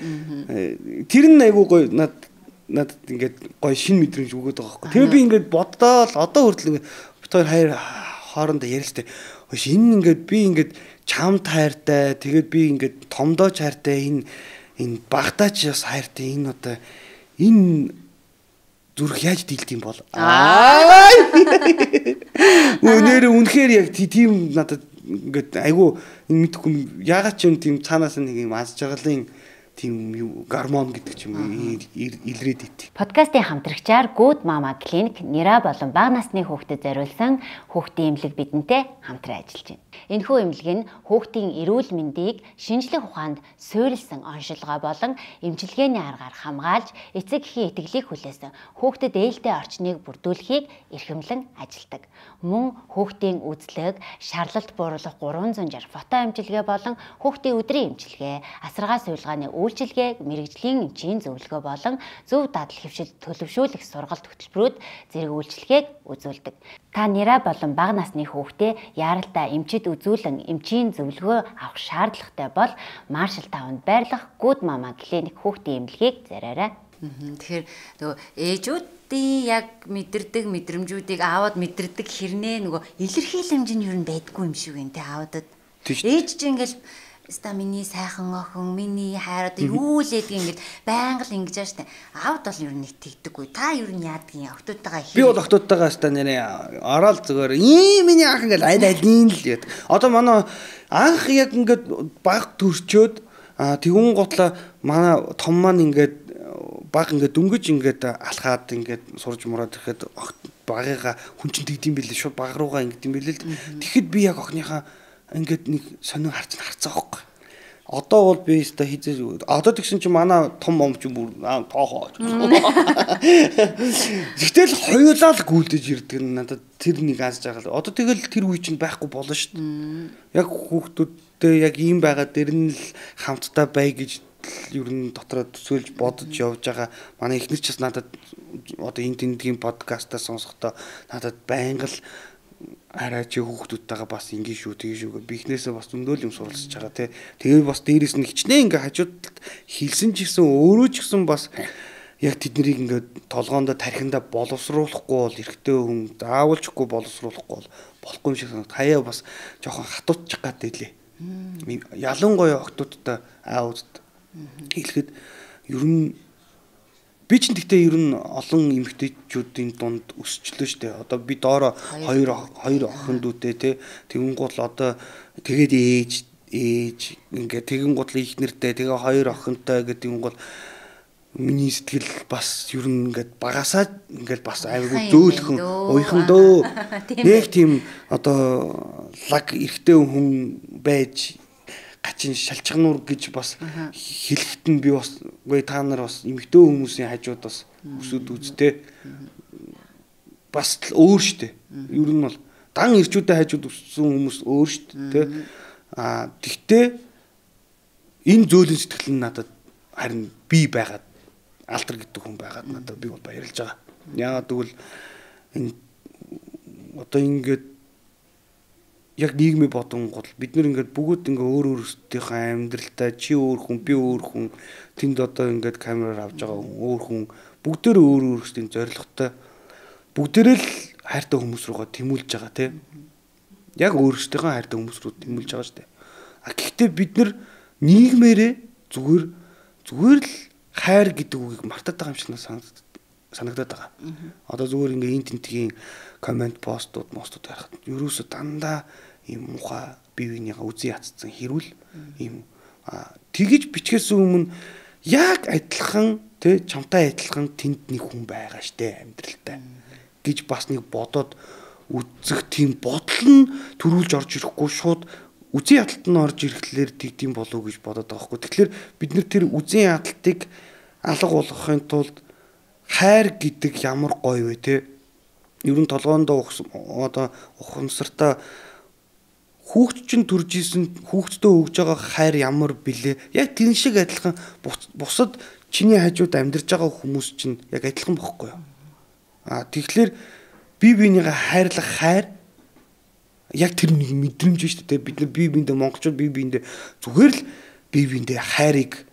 Тэр нь айгүй гоё надад ингээд гоё шин мэдрэмж өгöd байгаа хөхгүй. Тэгээ би ингээд боддоо л одоо хүртэл бит хоёр хоорондоо ярилтэй. Энэ ингээд би ингээд чамд хайртай тэгээд би ингээд томдооч хайртай энэ багтаач бас хайртай энэ одоо энэ зүрх яаж дийлд юм бол өнөөр үнэхээр яг тийм надад ингээд айгүй мэдхгүй ягаад ч юм тийм цаанаас нэг юм аз жаргалын тийм гормон гэдэг ч юм илрээд ит. Подкастын хамтрагчаар Good Mama Clinic нэраа болон бага насны хүүхдэд зориулсан хүүхдийн эмнэлэг бидэнтэй хамтран ажиллаж байна. Энэхүү эмнэлэг нь хүүхдийн эрүүл мэндийг шинжлэх ухаанд суурилсан оншилгоо болон эмчилгээний аргаар хамгаалж эцэг эхийн итгэлийг хүлээсэн хүүхдэд ээлтэй орчныг бүрдүүлэхийг эрхэмлэн ажилдаг. Мөн хүүхдийн үзлэг, шарлалт бууруулах 360 фото эмчилгээ болон хүүхдийн өдрийн эмчилгээ, асаргаа сувилгааны үйлчилгээ, мэрэгжлийн эмчийн зөвлөгөө болон зөв дадал хэвшил төлөвшүүлэх сургалт хөтөлбөрүүд зэрэг үйлчилгээг үзүүлдэг. Та нэраа болон бага насны хүүхдээ яаралтай эмчид үзүүлэн эмчийн зөвлөгөө авах шаардлагатай бол Marshall Town-д байрлах Good Mama Clinic хүүхдийн эмнэлгийг зараарай. Тэгэхээр нөгөө ээжүүдийн яг мэдэрдэг мэдрэмжүүдийг аавад мэдэрдэг хэрнээ нөгөө илэрхийлэмж нь юу н байдгүй юм шиг байна те аавадад. Ээж чинь ингээл ста миний сайхан охин, миний хайр одоо юу л гэдэг ингээд байнга л ингэж байгаа штэ. Аавд бол юу нэг тэгдэггүй. Та юу н яадгийн охтуудтайгаа би бол охтуудтайгаа ста нэрээ ороод зүгээр миний ах ингээд аль л яд. Одоо манай анх яг ингээд баг төрчөөд тэгүн гутла манай том маань ингээд баг ингээд дөнгөж ингээд алхаад ингээд сурж мураад ирэхэд багыгаа хүн чинь тэгдэм билээ шууд баг руугаа ингэдэм билээ л. Тэгэхэд би яг охиныхаа ингээд нэг сонин харцаа байхгүй. Одоо бол би өстой хизээ одоо тэгсэн чинь манай том ом чинь бүр тоохоо. Тэгтэл хоёулаа л гүйлдэж ирдэг нь надад тэр нэг аз жаргал. Одоо тэгэл тэр үе чинь байхгүй болно шүү дээ. Яг хүүхдүүдтэй яг ийм байгаа дэр нь л хамтдаа бай гэж ер нь дотроо төсөөлж бодож явж байгаа. Манай эхнэр ч бас надад одоо энэ тэндгийн подкастаа сонсохдоо надад байнга л арай чи хүүхдүүдтэйгээ бас ингэ шүү тэгээ шүү би ихнээсээ бас зөндөл юм суралцж байгаа тий. Тэгээ бас дээрэс нь хичнээн ингээ хажуудалд хэлсэн ч гэсэн өөрөө ч гэсэн бас яг тэднийг ингээ толгоондоо тархиндаа боловсруулахгүй бол эрэгтэй хүн заавалчгүй боловсруулахгүй бол болохгүй юм шиг санагд хаяа бас жоохон хатуутчих гад байлээ. Ялангуяа охтуудтай аавд хэлэхэд ер нь би ч гэхдээ ер нь олон эмэгтэйчүүдийн дунд өсчлөө штэ. Одоо би доороо хоёр охин дүүтэй те тэгэн гол одоо тэгээд ээж ингээ тэгэн гол их нэртэй тэгээ хоёр охинтой гэдэг юм бол миний сэтгэл бас ер нь ингээд багасаа ингээд бас аюул зөөлхөн уйхандөө нэг тийм одоо лаг эрэгтэй хүн байж гачин шалчгануур гэж бас хэлэхэд нь би бас үгүй та нар бас эмэгтэй хүмүүсийн хажууд бас өсөд үзтэй бас өөр штэ. Ер нь бол дан ирчүүдэд хажууд өссөн хүмүүс өөр штэ. Тэгтээ энэ зөөлөн сэтгэл нь надад харин би байгаад алтар гэдэг хүн байгаад надад би бол баярлж байгаа. Яагаад гэвэл энэ одоо ингээд яг нийгмийн бодон гол бид нэр ингээд бүгд ингээ өөр өөрсдийнхээ амьдралтай чи өөр хүн би өөр хүн тэнд одоо ингээд камераар авж байгаа өөр хүн бүгдээр өөр өөрсдийн зорилготой бүгдээрээ л хайртай хүмүүс руугаа тэмүүлж байгаа тийм яг өөрсдийнхээ хайртай хүмүүс руу тэмүүлж байгаа шүү дээ. Гэхдээ бид нар нийгмээрээ зүгээр л хайр гэдэг үгийг мартаад байгаа юм шиг санагдаад байгаа. Одоо зүгээр ингээ эн тентгийн комент постууд харахад ерөөсө дандаа ийм мухай бивийнхаа үзий хатцсан хэрүүл ийм тэгэж бичгээс өмнө яг адилхан тэ чамтай адилхан тэнд нэг хүн байгаа штэ амьдралтай гэж бас нэг бодоод үзэх тийм бодол нь төрүүлж орж ирэхгүй шууд үзий хаталт нь орж ирэхлээр тэгдэм болов уу гэж бодоод байгаа хгүй. Тэгэхээр бид нэр тэр үзий хаталтыг алга болгохын тулд хайр гэдэг ямар гоё вэ те ер нь толгоондоо одоо ухамсартаа хүүхд чинь төрж исэн хүүхдтэй өгж байгаа хайр ямар бэлээ. Яг тэр шиг адилхан бусад чиний хажууд амьдарч байгаа хүмүүс чинь яг адилхан бохгүй юу? Тэгэхээр бие биенийгээ хайрлах хайр яг тэр нэг мэдрэмж шүү дээ. Бид нар бие биендээ монголчууд бие биендээ зүгээр л бие биендээ хайрыг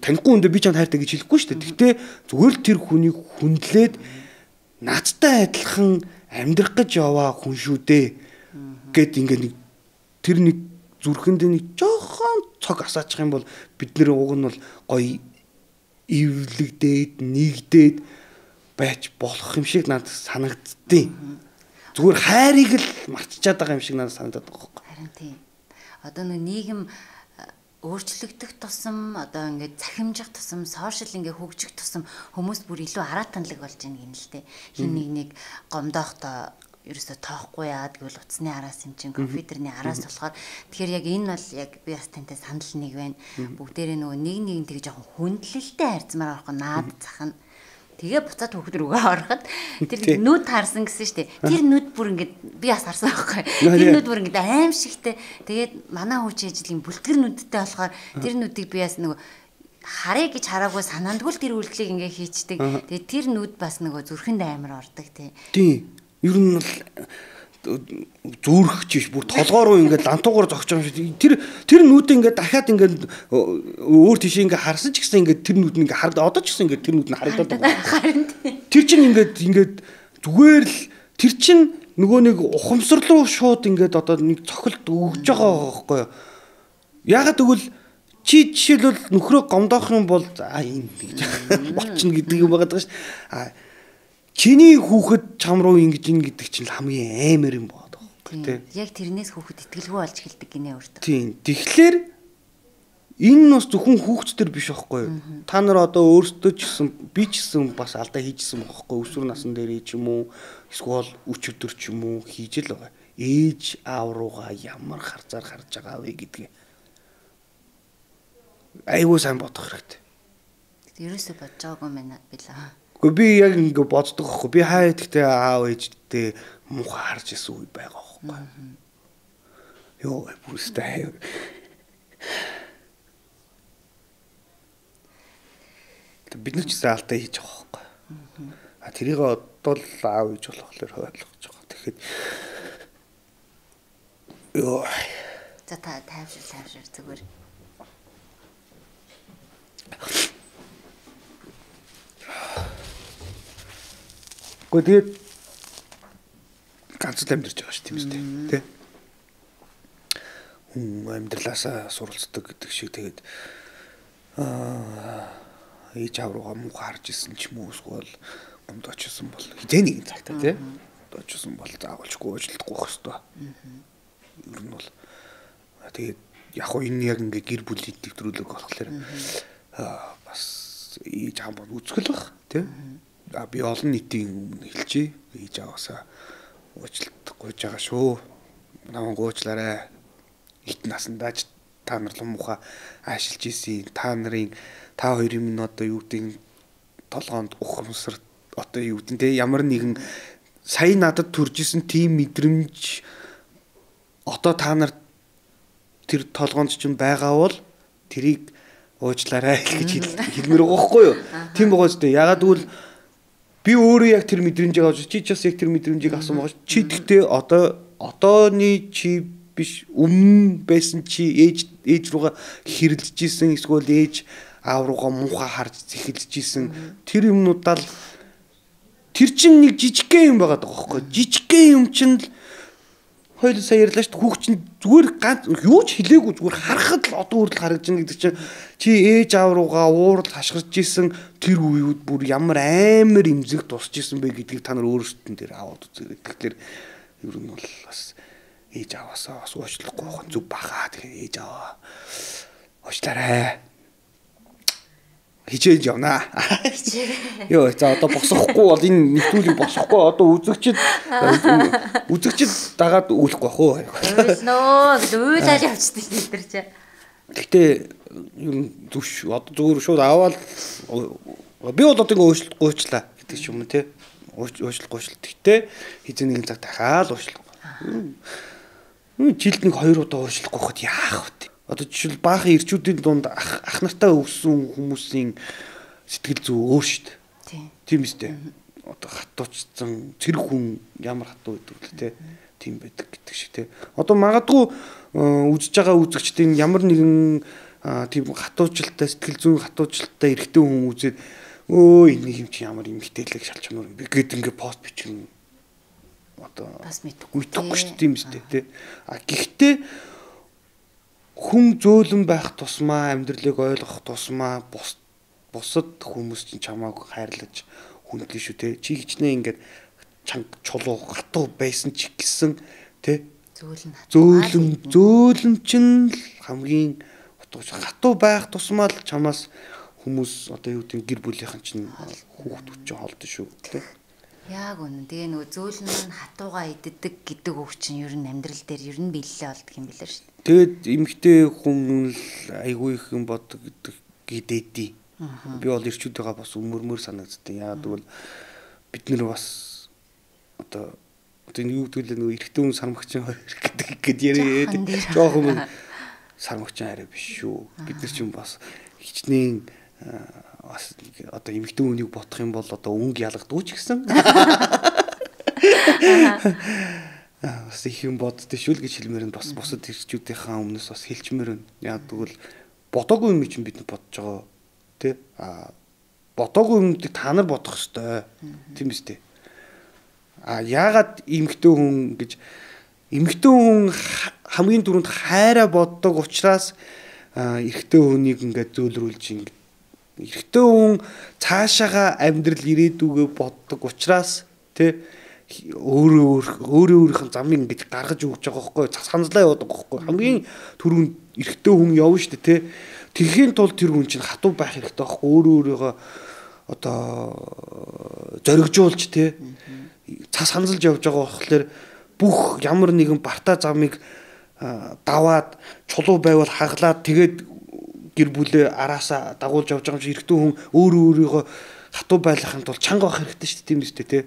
танихгүй хүндээ би чамд хайртай гэж хэлэхгүй шүү дээ. Гэхдээ зүгээр л тэр хүнийг хүндлээд надтай адилхан амьдрах гэж яваа хүн шүү дээ гэд ингээ нэг тэр нэг зүрхэнд нэг жоохон цог асаачих юм бол бид нэр уг нь бол гоё ивлэгдээд нэгдээд байж болох юм шиг надад санагддیں۔ Зүгээр хайрыг л мартчихад байгаа юм шиг надад санагдаад байгаа байхгүй. Харин тийм. Одоо нэг нийгэм өөрчлөгдөх тусам одоо ингээд цахимжих тусам сошиал ингээд хөгжих тусам хүмүүс бүр илүү араатанлаг болж байна гин л дээ. Хин нэг гомдоохтой ерөөсө тоохгүй яад гэвэл утасны араас юм чинь компьютерний араас болохоор тэгэхээр яг энэ бол яг би бас тантай санал нэг байна. Бүгдээрээ нөгөө нэг тэг жоохон хүндлэлтэй харьцмаар авах наад захна. Тэгээ буцаад хөхд рүүгээ ороход тэр нүд харсан гэсэн штеп. Тэр нүд бүр ингээд би бас харсан байхгүй. Тэр нүд бүр ингээд аим шигтэй. Тэгээд манай хүүч ээжлийн бүлтгэр нүдтэй болохоор тэр нүдийг би бас нөгөө харъя гэж хараагүй санаандгүй л тэр үйлдэлийг ингээ хийчдэг. Тэгээд тэр нүд бас нөгөө зүрхэнд амар ордог тий. Тийм. Ер нь бол зүрхч биш бүр толгоо руу ингээд лантуугаар зогч байгаа юм шиг тэр нүд ингээд дахиад ингээд өөр тийш ингээд харсан ч гэсэн ингээд тэр нүд нь ингээд харагдаа одоо ч гэсэн ингээд тэр нүд нь харагдаад байгаа. Тэр чинь ингээд зүгээр л тэр чинь нөгөө нэг ухамсарлуу шууд ингээд одоо нэг цохилт өгж байгаа байхгүй юу. Ягаад гэвэл чи жишээлбэл нөхрөө гомдоох юм бол энэ гэж болчихно гэдэг юм байгаа даа ш. Чиний хүүхэд чам руу ингэж гэдэг чинь хамгийн аймар юм бод. Тийм. Яг тэрнээс хүүхэд итгэлгүй болж эхэлдэг гинэ өөртөө. Тийм. Тэгэхээр энэ нь бас зөвхөн хүүхдтэр биш байхгүй юу? Та нар одоо өөрсдөө ч гэсэн би ч гэсэн бас алдаа хийжсэн байхгүй өсвөр насн дээр ч юм уу эсвэл өчигдөр ч юм уу хийж л байгаа. Ээж аав руугаа ямар харцаар харж байгаа вэ гэдгийг айгуу сайн бодох хэрэгтэй. Ерөөсөө бодож байгаагүй мэнэ билээ. Би яг ингэ боддог аахгүй. Би хаа ихдээ аав ээжтэй муухай харж исэн үе байгаа аахгүй. Йоо бүрстэй. Бид нар ч гэсэн алдаа хийж байгаа аахгүй. Тэрийг одоо л аав ээж болохоор ойлгож байгаа. Тэгэхэд ёо. За та тайвшир зүгээр. Тэгээд ганц л амьдарч байгаа шүү тийм үү? Хүн амьдралаасаа суралцдаг гэдэг шиг тэгээд ээж аав руугаа муухай харж исэн ч юм уу эсвэл гомдоочсон бол хизээ нэгэн цагтаа тийм доочсон бол заавалчгүй уучлахгүй байх хэвээр. Ер нь бол тэгээд яг хоо энэ яг ингээ гэр бүл идэвхрүүлэг болохоор бас ээж аав бол үзгэл бах тийм. Би олон нийтийн өмнө хэлчихье. Ээж аваасаа уучлалт гуйж байгаа шүү. Намайг уучлаарай. Ит насандаа ч та нар л муухай аашилж ийсэн. Та хоёрын минь одоо юу гэдэг толгоонд ухамсар одоо юу гэдэг те ямар нэгэн сая надад төрж исэн тийм мэдрэмж одоо та нар тэр толгоонд ч юм байгаа бол тэрийг уучлаарай гэж хэлмээр байгаа байхгүй юу? Тийм байгаа ч те. Ягаад гэвэл би өөрөө яг тэр мэдрэмжийг авч чи ч бас яг тэр мэдрэмжийг авсан байгаа. Чи гэхдээ одооний чи биш өмнө байсан чи ээж руугаа хэрэлдэж исэн эсвэл ээж аав руугаа муухай харж зэхэлж исэн тэр юмнуудаа л тэр чинь нэг жижигхэн юм байгаа даахгүй. Жижигхэн юм чинь л хоёул сая ярьлаа шүү дээ. Хүүхд чинь зүгээр ганц юу ч хэлээгүй зүгээр харахад л одоо хүртэл харагдаж байна гэдэг чинь чи ээж аав руугаа уурал хашгирч исэн тэр үеуд бүр ямар амар эмзэг тусч исэн бэ гэдгийг та нар өөрсдөн дээр аваад үзээрэй. Тэгэхээр ер нь бол бас ээж аваасаа бас уучлахгүй байх зүг бахаа. Тэгэхээр ээж аваа уучлаарай. Хичээж явнаа. Йоо за одоо босохгүй бол энэ нэвтрүүлэг босохгүй одоо үзэгчд дагаад үүлэхгүй бах уу. Нөө уйлаад явчихдаг энэ төр чи. Гэтэ ер нь зүш одоо зүгээр шууд аваад би бол одоо ингэ уучлаа гэдэг ч юм уу те. Уучлах. Гэтэ хизээ нэгэн цаг дахиад уучлах. жилд нэг 2 удаа ууршлахгүй хот яах вэ? Одоо жишээл баахан ирчүүдийн дунд ах нартай өвсөн хүмүүсийн сэтгэл зүй өөр шүү дээ. Тийм үстэй. Одоо хатуучсан цэрэг хүн ямар хатуу гэдэг л те. Тийм байдаг гэдэг шиг те. Одоо магадгүй үзэж байгаа үзэгчдийн ямар нэгэн тийм хатуучлалтай сэтгэл зүйн хатуучлалтай эрэгтэй хүн үзээд өө энэ юм чи ямар юм хитээлэг шалчмаар би гээд ингээ пост бичгэн одоо бас мэдгүй шүү дээ тийм үстэй те. Гэхдээ хүн зөөлөн байх тусмаа амьдралыг ойлгох тусмаа бусад хүмүүс чинь чамааг хайрлаж хүндлэн шүү те. Чи хичнээн ингээд чанга чулуу хатуу байсан ч гэсэн те зөөлөн чинь хамгийн хатуу байх тусмаа л чамаас хүмүүс одоо юу гэдэг гэр бүлийнхэн чинь хүүхдүүд чинь холдсон шүү те. Яг үнэн. Тэгээ нөгөө зөөлөн нь хатуугаа иддэг гэдэг үг чинь ер нь амьдрал дээр ер нь биелэлээ болдго юм билээ шүү дээ. Тэгээд эмэгтэй хүн л айгүй их юм боддог гэдэдий. Би бол ирчүүдтэйгээ бас өмөрмөр санагддаг. Яагаад гэвэл бид нэр бас одоо юу гэдэг л нөгөө эрэгтэй хүн сармагчин гэдэг яриад жоохон сармагчин арай биш шүү. Бид нар чинь бас хичнээн бас одоо эмэгтэй хүнийг бодох юм бол одоо өнгө ялгадгүй ч гэсэн бас их юм боддөө шүү л гэж хэлмээр нь бас бусад ирчүүдийнхаа өмнөөс бас хэлчмээр байна. Яг тэгвэл бодоогүй юм чинь бид нар бодож байгаа тий. Бодоогүй юмдыг та нар бодох ёстой. Тийм үстэй. Яагаад эмэгтэй хүн гэж эмэгтэй хүн хамгийн түрүүнд хайраа боддог учраас эрэгтэй хүнийг ингээд зөөлрүүлж ингээд эрэгтэй хүн цаашаага амьдрал ирээдүгөө боддог учраас тий өөрийнхөө замыг ингэж гаргаж өгч байгаа байхгүй цас хандлаа явуудаг байхгүй хамгийн түрүүнд эрэгтэй хүн явна шүү дээ тий тэрхийн тулд тэр хүн чинь хатуу байх хэрэгтэй байхгүй өөрийгөө одоо зоригжуулж тий цас ханзалж явж байгаа болохоор бүх ямар нэгэн барта замыг даваад чулуу байвал хаглаад тэгээд гэр бүлээ араасаа дагуулж явж байгаа юм чи эрэгтэй хүн өөрийгөө хатуу байлгахын тулд чанга байх хэрэгтэй шүү дээ тийм үстэй тий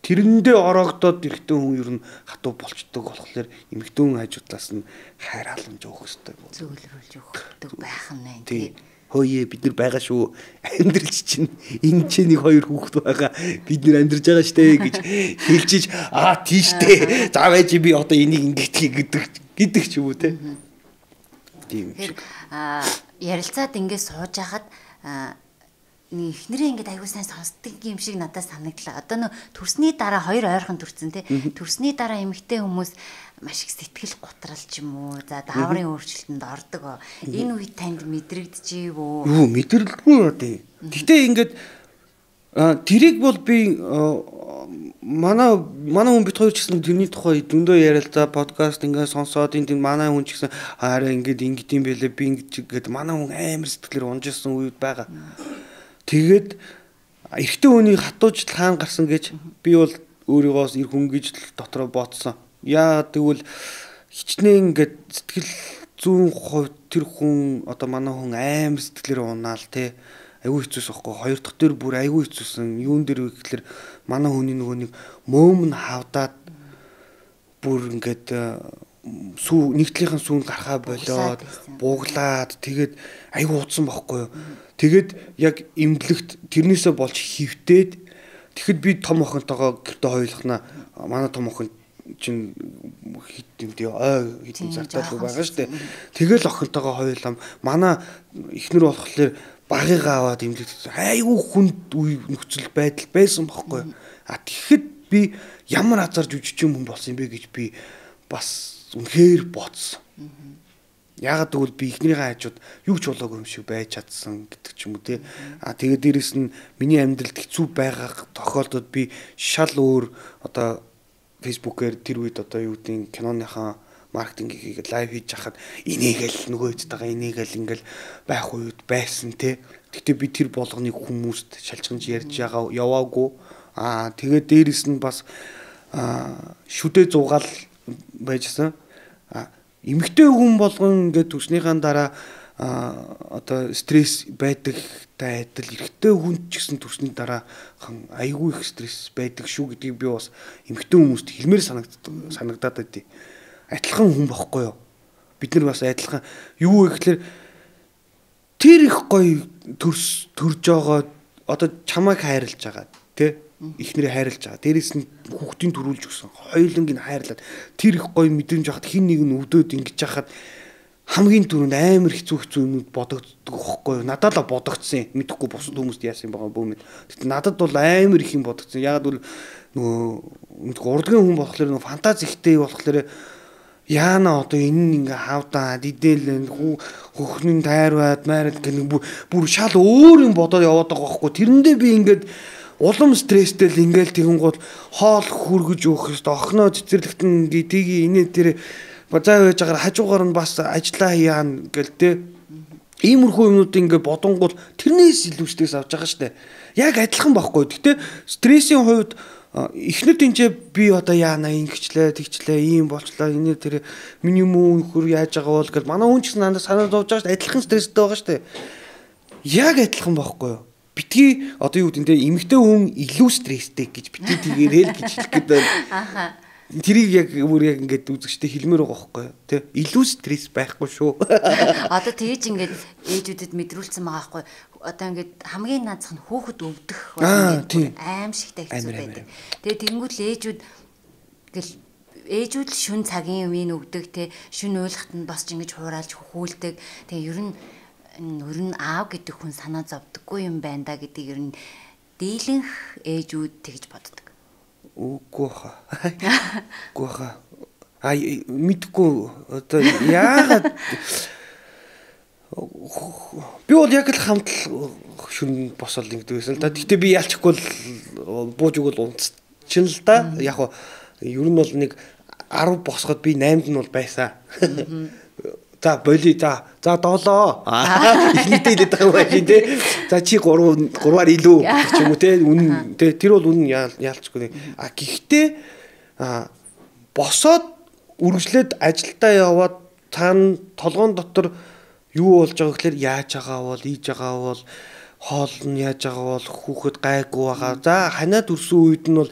тэрэндээ ороогдоод эрэгтэй хүн ер нь хатуу болчдөг болохоор эмэгтэй хүн хажуудлаас нь хайр халамж өгөх хэрэгтэй зөөлрүүлж өгдөг байх нь тий хөөе бид нар байгаа шүү амьдралч чинь энэ ч нэг хоёр хүүхэд байгаа бид нар амьдарч байгаа штэ гэж хэлжиж тийштэй за байж би одоо энийг ингэдэг гэдэг ч юм уу те тийм ярилцаад ингээд сууж хахад нэг ихнэрээ ингээд аягүй сайн сонсдог юм шиг надад санагдлаа. Одоо нөө төрсний дараа хоёр ойрхон төрсөн тий. Төрсний дараа эмэгтэй хүмүүс маш их сэтгэл гутралч юм уу. За дааврын өөрчлөлтөнд ордог. Энэ үед танд мэдрэгдэжээ үү? Юу мэдрэлгүй юу тий. Гэхдээ ингээд тэрийг бол би манай хүн бит хоёр ч гэсэн тэрний тухай дөндөө ярилцаа подкаст ингээд сонсоод энэ манай хүн ч гэсэн хараа ингээд юм бэлээ би ингэж гээд манай хүн амар сэтгэлээр унжсан үед байгаа. Тэгээд эрэгтэй хүний хатууж хаан гарсан гэж би бол өөрийгоос эр хүн гэж дотроо бодсон. Яа тэгвэл хичнээн ингээд сэтгэл зүүн хувь тэр хүн одоо манай хүн амар сэтгэлээр унаал те айгүй хэцүүс واخгүй хоёр дахь дээр бүр айгүй хэцүүсэн юун дээр вэ гэхэлэр манай хүний нөгөө нэг мөөм нь хавдаад бүр ингээд нэгдлийнхэн сүүн гарахаа болоод бууглаад тэгээд айгүй удсан байхгүй юу. Тэгээд яг имлэгт тэрнээсээ болж хөвтөөд тэгэхэд би том охинтойгоо гэртээ хойлохнаа манай том охин чинь хитэн зартаад байгаа шүү дээ. Тэгэл охинтойгоо хойлом манай эхнэр болохоор багыг аваад имлэгт айгүй хүнд нөхцөл байдал байсан байхгүй юу. Тэгэхэд би ямар азар жүжигчин хүн болсон юм бэ гэж би бас үнэхээр бодсон. Яагаад гэвэл би ихнэрийн хажууд юу ч болоогүй юм шиг байж чадсан гэдэг ч юм уу тий. Тэгээд дээрэс нь миний амьдралд хэцүү байгаа тохиолдолд би шал өөр одоо фэйсбүүкээр тэр үед одоо юу гэдэг киноныхаа маркетингийг лайв хийж хахад энийгэл нөгөө хэдтэйгээ энийгэл ингээл байх үед байсан тий. Гэхдээ би тэр болгоныг хүмүүст шалчганж ярьж яваагүй. Тэгээд дээрэс нь бас шүдэ зугаал байжсан. Эмэгтэй хүн болгон ингээд төснийхэн дараа одоо стресс байдагтай адил эрэгтэй хүн ч гэсэн төсний дараа айгүй их стресс байдаг шүү гэдгийг би бас эмэгтэй хүмүүст хэлмээр санагдаад байдیں۔ адилхан хүн бохгүй юу? Бид нар бас адилхан юу вэ гэхээр тэр их гоё төрж байгаа одоо чамайг хайрлаж байгаа тий ихнэрээ хайрлаж байгаа. Дээрээс нь хүүхдийн төрүүлж өгсөн. Хоёуланг нь хайрлаад тэр их гоё мэдрэмж хахад хин нэг нь өвдөөд ингэж хахад хамгийн түрүүнд амар хэцүү юмуд бодогддог байхгүй юу? Надад л бодогдсон. Мэдхгүй бусад хүмүүст яасан байгаа бөөмэд. Тэгтээ надад бол амар их юм бодогдсон. Ягаад бол нөгөө урдгийн хүн болохоор нөгөө фантази ихтэй болохоор яана одоо энэ ингээ хавдаад идэл хөхнийн тайрваад майрад гэх бүр шал өөр юм бодоод яваад байгаа байхгүй. Тэрэндээ би ингээд улам стресстэй л ингээл тэгэн гол хоол хүргэж өөх ёстой. Охноо цэцэрлэгтэн гэдгийг инээ тэр базаа байж байгаа хажуугаар нь бас ажиллаа хийяан гэл тэ. Иймэрхүү юмнууд ингээ бодонгууд тэрнээс илүү стресс авч байгаа штэ. Яг адилхан байхгүй. Гэтэ стрессийн хувьд эхнэр тэнцээ би одоо яана ингэчлээ тэгчлээ ийм болчлаа энэ тэр миний мөн хөр яаж байгаа бол гэл манай хүн ч гэсэн надад санаа зовж байгаа шүү адилхан стресстэй байгаа шүү яг адилхан байхгүй юу битгий одоо юу гэдэг нь эмэгтэй хүн илүү стресстэй гэж битгий тэгэрэл гэж хэлэх гээд байна тэрийг яг бүр яг ингээд үзэгчтэй хэлмээр байгаа байхгүй юу тий илүү стресс байхгүй шүү одоо тэгэж ингээд ээжүүдэд мэдрүүлсэн байгаа байхгүй одоо ингээд хамгийн наазах нь хөөхд өвдөх аим шигтэй хэцүү байдаг. Тэгээ тэнгуүл ээжүүд л шүн цагийн үеийн өгдөг те шүн уйлахт нь босч ингэж хуурайлж хөхүүлдэг. Тэгээ ер нь аав гэдэг хүн санаа зовдөггүй юм байна да гэдэг ер нь дийлэнх ээжүүд тэгж боддог. Үгүй хаа. Үгүй хаа. Мэдгүй одоо яагаад би бол яг л хамт шүн босол ингэдэг байсан л да. Гэтэ би ялчихгүй л бууж өгөл унтчихна л да. Яг нь ер нь бол нэг 10 босоход би 8-д нь бол байсан. За боли за 7. Ихнийтэй хэлээд байгаа юм байна тий. За чи 3-аар илүү гэх юм уу тий. Үнэн тэр бол үнэн яалцгүй. Гэхдээ босоод үргэлжлээд ажилдаа яваад цаана толгоон дотор юу болж байгаа гэхээр яаж байгаа бол ийж байгаа бол хоол нь яаж байгаа бол хүүхэд гайгүй байгаа. За ханаад өрсөн үед нь бол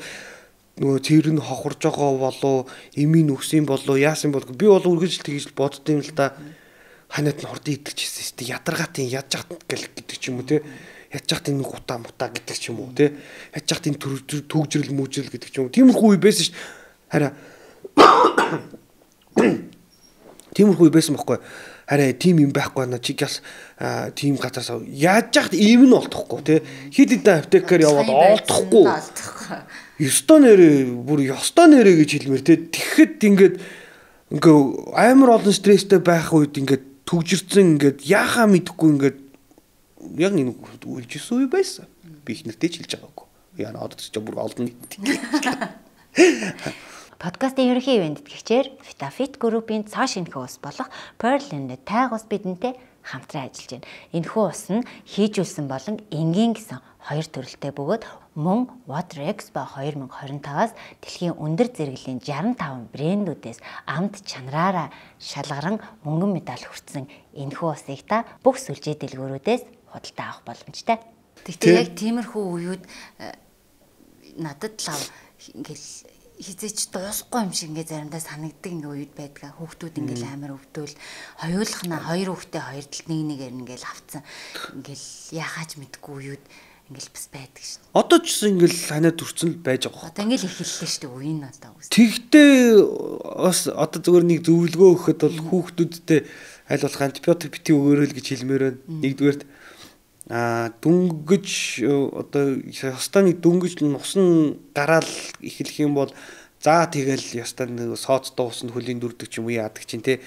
нөгөө цэвэр нь хохорж байгаа болоо эмийн өсөн болоо яасан бол би бол үргэлж тэгж боддtiin л да. Ханаад нь хурдан идчихсэн шүү дээ. Ядаргаатын яаж яхад гэдэг ч юм уу те. Яаж яхад энэ гутаа мутаа гэдэг ч юм уу те. Яаж яхад энэ төгжрэл мүүжрэл гэдэг ч юм уу. Тиймэрхүү үе байсан шүү. Хараа тиймэрхүү байсан байхгүй. Хараа тим юм байхгүй наа чигээс тим газраас яаж яхад ийм нь олдохгүй те. Хэд хэдэн аптекаар яваад олдохгүй. Ёстой нэрээ бүр ёстой нэрээ гэж хэлмээр те. Тэгэхэд ингээд амар олон стресстэй байх үед ингээд төгжирцэн ингээд яахаа мэдэхгүй ингээд яг нэг үлжсэн үе байсан. Би их нэртэй ч хэлж байгаагүй. Яна одоо ч бүр олон нийт. Подкастын ерөнхий ивент тэтгэгчээр Vitafit Group-ийн цаа шинэхэн ус болох Pearl-ын тайг ус бидэнтэй хамтран ажиллаж байна. Энэхүү ус нь хийжүүлсэн болон энгийн гэсэн хоёр төрөлтэй бөгөөд мөн Water Expo 2025-аас дэлхийн өндөр зэрэглэлийн 65 брэндүүдээс амт чанараараа шалгаран мөнгөн медаль хүртсэн энэхүү усыг та бүх сүлжээ дэлгүүрүүдээс худалдаа авах боломжтой. Тэгтээ яг тиймэрхүү үеуд надад л ингээл хизээч дуусахгүй юм шиг ингээ заримдаа санагддаг ингээ үед байдаг. Хүүхдүүд ингээл амар өвдөл хоёулахнаа хоёр хүүхдээ хоёр талд нэгээр ингээл авцсан. Ингээл яхаач мэдгүй үед ингээл бас байдаг шин. Одоо ч гэсэн ингээл ханаа төрцөн л байж байгаа. Одоо ингээл эхэллээ шүү дээ үе нь одоо үс. Тэгтээ бас одоо зүгээр нэг зөвлөгөө өгөхөд бол хүүхдүүдтэй аль болох антибиотик бити өгөөрэй гэж хэлмээр байна. Нэгдүгээрт дүнгэж одоо ястаа нэг дүнгэж нусан гараал эхлэх юм бол за тэгэл ястаа нэг сооцтой усанд хөлийн дүрдэг ч юм уу яадаг чинь те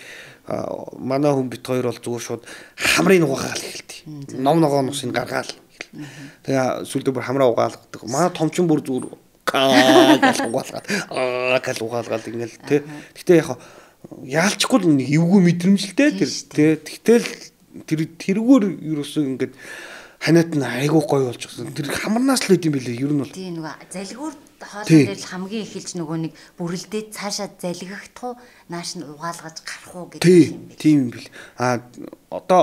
манай хүн бит хоёр бол зүгээр шууд хамрын угаагаал эхэлтий. Ном ногоон усыг гаргаал. Тэгээ сүлдө бүр хамраа угаалгадаг. Манай томчин бүр зүгээр гал угаалгаад гал угаалгаад ингээл те. Гэтэ яг яалчгүй нэг эвгүй мэдрэмжлтэй тэр те. Тэгтэл тэргээр ерөөсөө ингээд ханаад нь айгүй гоё болж байгаа. Тэр хамарнаас л идэм билээ ер нь бол. Тийм нөгөө залгуур хоолой дээр л хамгийн эхэлж нөгөө нэг бүрэлдээд цаашаа залгихдах уу нааш нь угаалгаж гарах уу гэдэг юм бил. Тийм юм бил. Одоо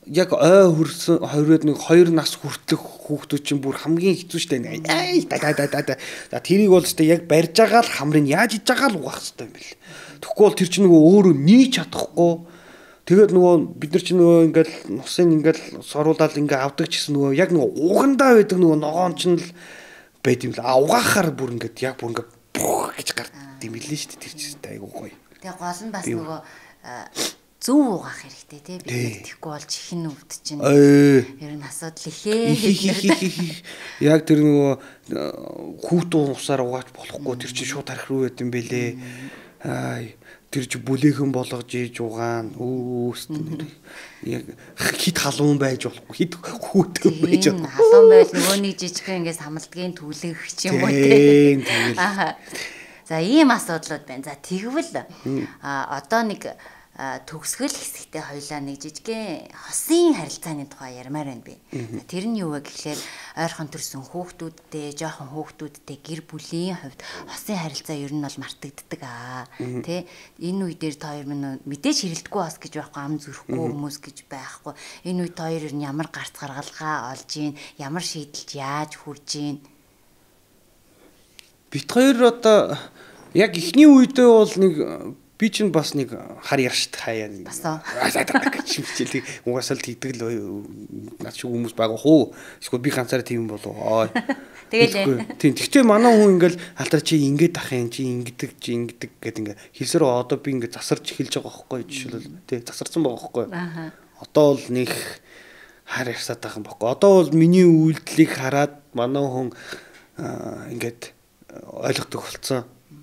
яг ой хөрсөн 20-д нэг 2 нас хүртэх хүүхдүүд чинь бүр хамгийн хэцүү штэ. За тэрийг бол штэ яг барьж байгаа л хамрыг яаж иж байгаа л угаах хэрэгтэй юм бэл. Тэгэхгүй бол тэр чинь нөгөө өөрөө нийж чадахгүй. Тэгээд нөгөө бид нар чинь нөгөө ингээл нусын ингээл соруулаад ингээ авдаг гэсэн нөгөө яг нөгөө угандаа байдаг нөгөө ногоон чинь л байд юм л. Угаахаар бүр ингээд яг бүр ингээ гэж гард юм билээ штэ тэр чинь айгуу гоё. Тэгээ гол нь бас нөгөө зөв угаах хэрэгтэй тий бид нэг тэхгүй болж ихэн өвд чинь ер нь асуудал ихээ яг тэр нөгөө хүүхдүүд усаар угааж болохгүй тэр чинь шууд тарих руу байт юм бэлээ тэр чинь бүлэхэн болгож ийж угаана яг хит халуун байж болохгүй хит хүүтэй байж болохгүй халуун байл нөгөө нэг жижигхэн ингээс хамалдгийн түлэх юм уу тий за ийм асуудлууд байна за тэгвэл одоо нэг төгсгөл хэсэгтээ хоёлаа нэг жижигхэн хосын харилцааны тухай ярмаар байна би. Тэр нь юу вэ гэхээр ойрхон төрсөн хүүхдүүдтэй, жоохон хүүхдүүдтэй гэр бүлийн хувьд хосын харилцаа ер нь бол мартагддаг тий. Энэ үе дээр та хоёр минь мэдээж хэрэлдэггүй бас гэж байхгүй ам зүрхгүй хүмүүс гэж байхгүй. Энэ үед та хоёр ер нь ямар гарц гаргалгаа олж ийн, ямар шийдэлж яаж хүрж ийн. Бид хоёр одоо яг эхний үедээ бол нэг би чинь бас нэг хар яршд хаяа нэг шимтчил угаасаа л тэгдэг л над шиг хүмүүс байгаа хөө эсвэл би ганцаараа тийм болов тэгэл тийм тэгтээ манай хүн ингээл алдар чи ингээд ах юм чи ингэдэг гэд ингээ хэлсээр одоо би ингээ засарч эхэлж байгаа байхгүй жишээлбэл тий засарсан байгаа байхгүй одоо бол нэг хар ярсаад байгаа юм баггүй одоо бол миний үйлдэлийг хараад манай хүн ингээд ойлгодог болцсон.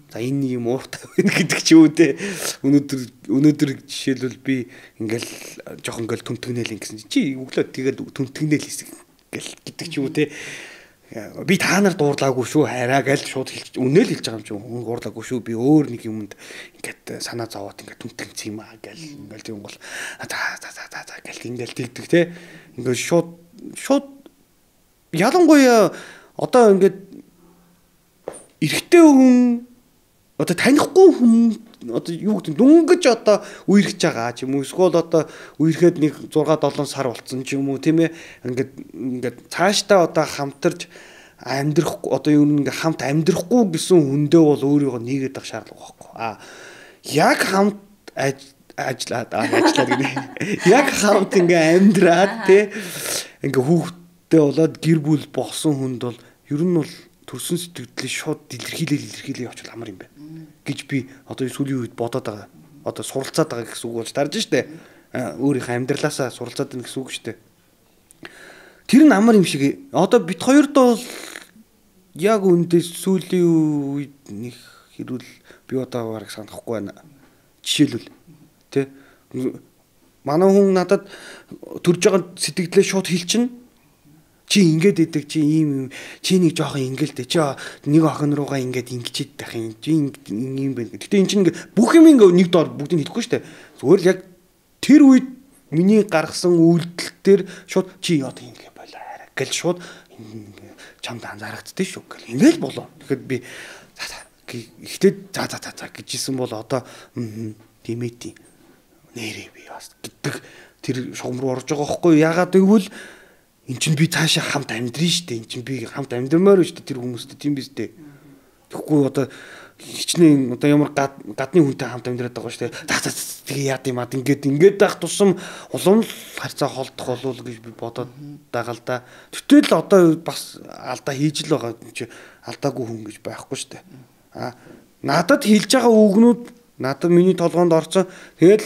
За энэ юм ууртай байна гэдэг ч юу те өнөөдөр жишээлбэл би ингээл жоохон ингээл түнтгнээл ингэсэн чи өглөө тэгээд түнтгнээл хийсэн гэл гэдэг ч юу те би та нар дуурлаагүй шүү хараа гэл шууд хэлж үнээл хэлж байгаа юм чи хүн дуурлаагүй шүү би өөр нэг юмд ингээд санаа зовоод ингээд түнтгэнц юм аа гэл ингээл тийм бол за гэл ингээл тэгдэг те ингээд шууд ялангуяа одоо ингээд эрэгтэй хүн одоо танихгүй хүн одоо юу гэдэг дүнгэж одоо үерхэж байгаа ч юм уу эсвэл одоо үерхэд нэг 6 7 сар болцсон ч юм уу тийм ээ ингээд цаашдаа одоо хамтарч амьдрахгүй одоо юу нэг хамт амьдрахгүй гэсэн хүндээ бол өөрийгөө нийгээд авах шаардлага байхгүй яг хамт ажиллаад гэнэ яг хамт ингээ амьдраад тий ингээ хүүхдтэй болоод гэр бүл болсон хүнд бол ер нь бол төрсөн сэтгэлдээ шууд илэрхийлээ явуул амар юм байна гэж би одоо сүүлийн үед бодоод байгаа. Одоо суралцаад байгаа гэсэн үг болж тарж штэ. Өөрийнхөө амьдралаасаа суралцаад байна гэсэн үг штэ. Тэр нь амар юм шиг. Одоо бид хоёрд бол яг үндэ сүүлийн үед нэг хэрүүл би одоо бараг санахгүй байна. Жишээлбэл тэ манай хүн надад төрж байгаа сэтгэлдээ шууд хэлчихнэ. Чи ингээд идэг чи ийм чи нэг жоохон ингээл дээ чи нэг охин руугаа ингээд ингэчихэд байх юм чи ийм байна. Гэтэ эн чинь ингээд бүх юм ингээд нэг доор бүгдийг хэлэхгүй шүү дээ. Зүгээр л яг тэр үед миний гаргасан үйлдэл дээр шууд чи одоо ингэ болоо гэл шууд чамд анзаарагддээ шүү гэл ингээл болоо. Тэгэхэд би ихтэй за гэжсэн бол одоо тийм ээ нэрээ би бас гэдэг тэр шугам руу орж байгаа байхгүй яагаад гэвэл эн чинь би цаашаа хамт амьдрын штэ эн чинь би хамт амьдрмаар штэ тэр хүмүүстэй тийм биз дээ. Тэгэхгүй одоо хичнээн одоо ямар гадны хүнтэй хамт амьдраад байгаа штэ. Тэгээ яад юм ад ингээд байх тусам улам харьцаа холдох болов гэж би бодоод байгаа л да. Гэтэл одоо бас алдаа хийж л байгаа чи алдаагүй хүн гэж байхгүй штэ. Надад хэлж байгаа үгнүүд надад миний толгоонд орсон. Тэгэл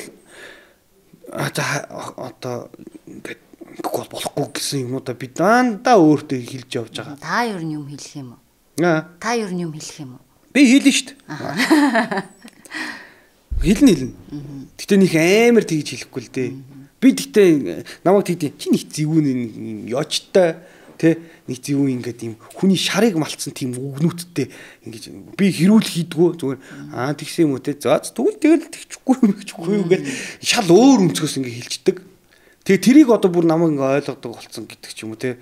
одоо ингээд гол болохгүй гэсэн юмудаа би дандаа өөртөө хэлж явж байгаа. Та юу юм хэлэх юм уу? Та юу юм хэлэх юм уу? Би хэлнэ шүү дээ. Хэлнэ. Гэтэ нэг амар тэгж хэлэхгүй л дээ. Би гэтээ намайг тэгдیں۔ Чи нэг зэвүүн ёчтой тэ нэг зэвүүн ингээд юм хүний шарыг малцсан тийм үгнүүдтэй ингэж би хэрүүл хийдгүү зүгээр тэгсэн юм уу те. За тэгвэл тэгэл тэгчихгүй юу гэж шал өөр өнцгөөс ингэ хэлждэг. Тэгээ тэрийг одоо бүр намайг ингээ ойлгодог болсон гэдэг ч юм уу те.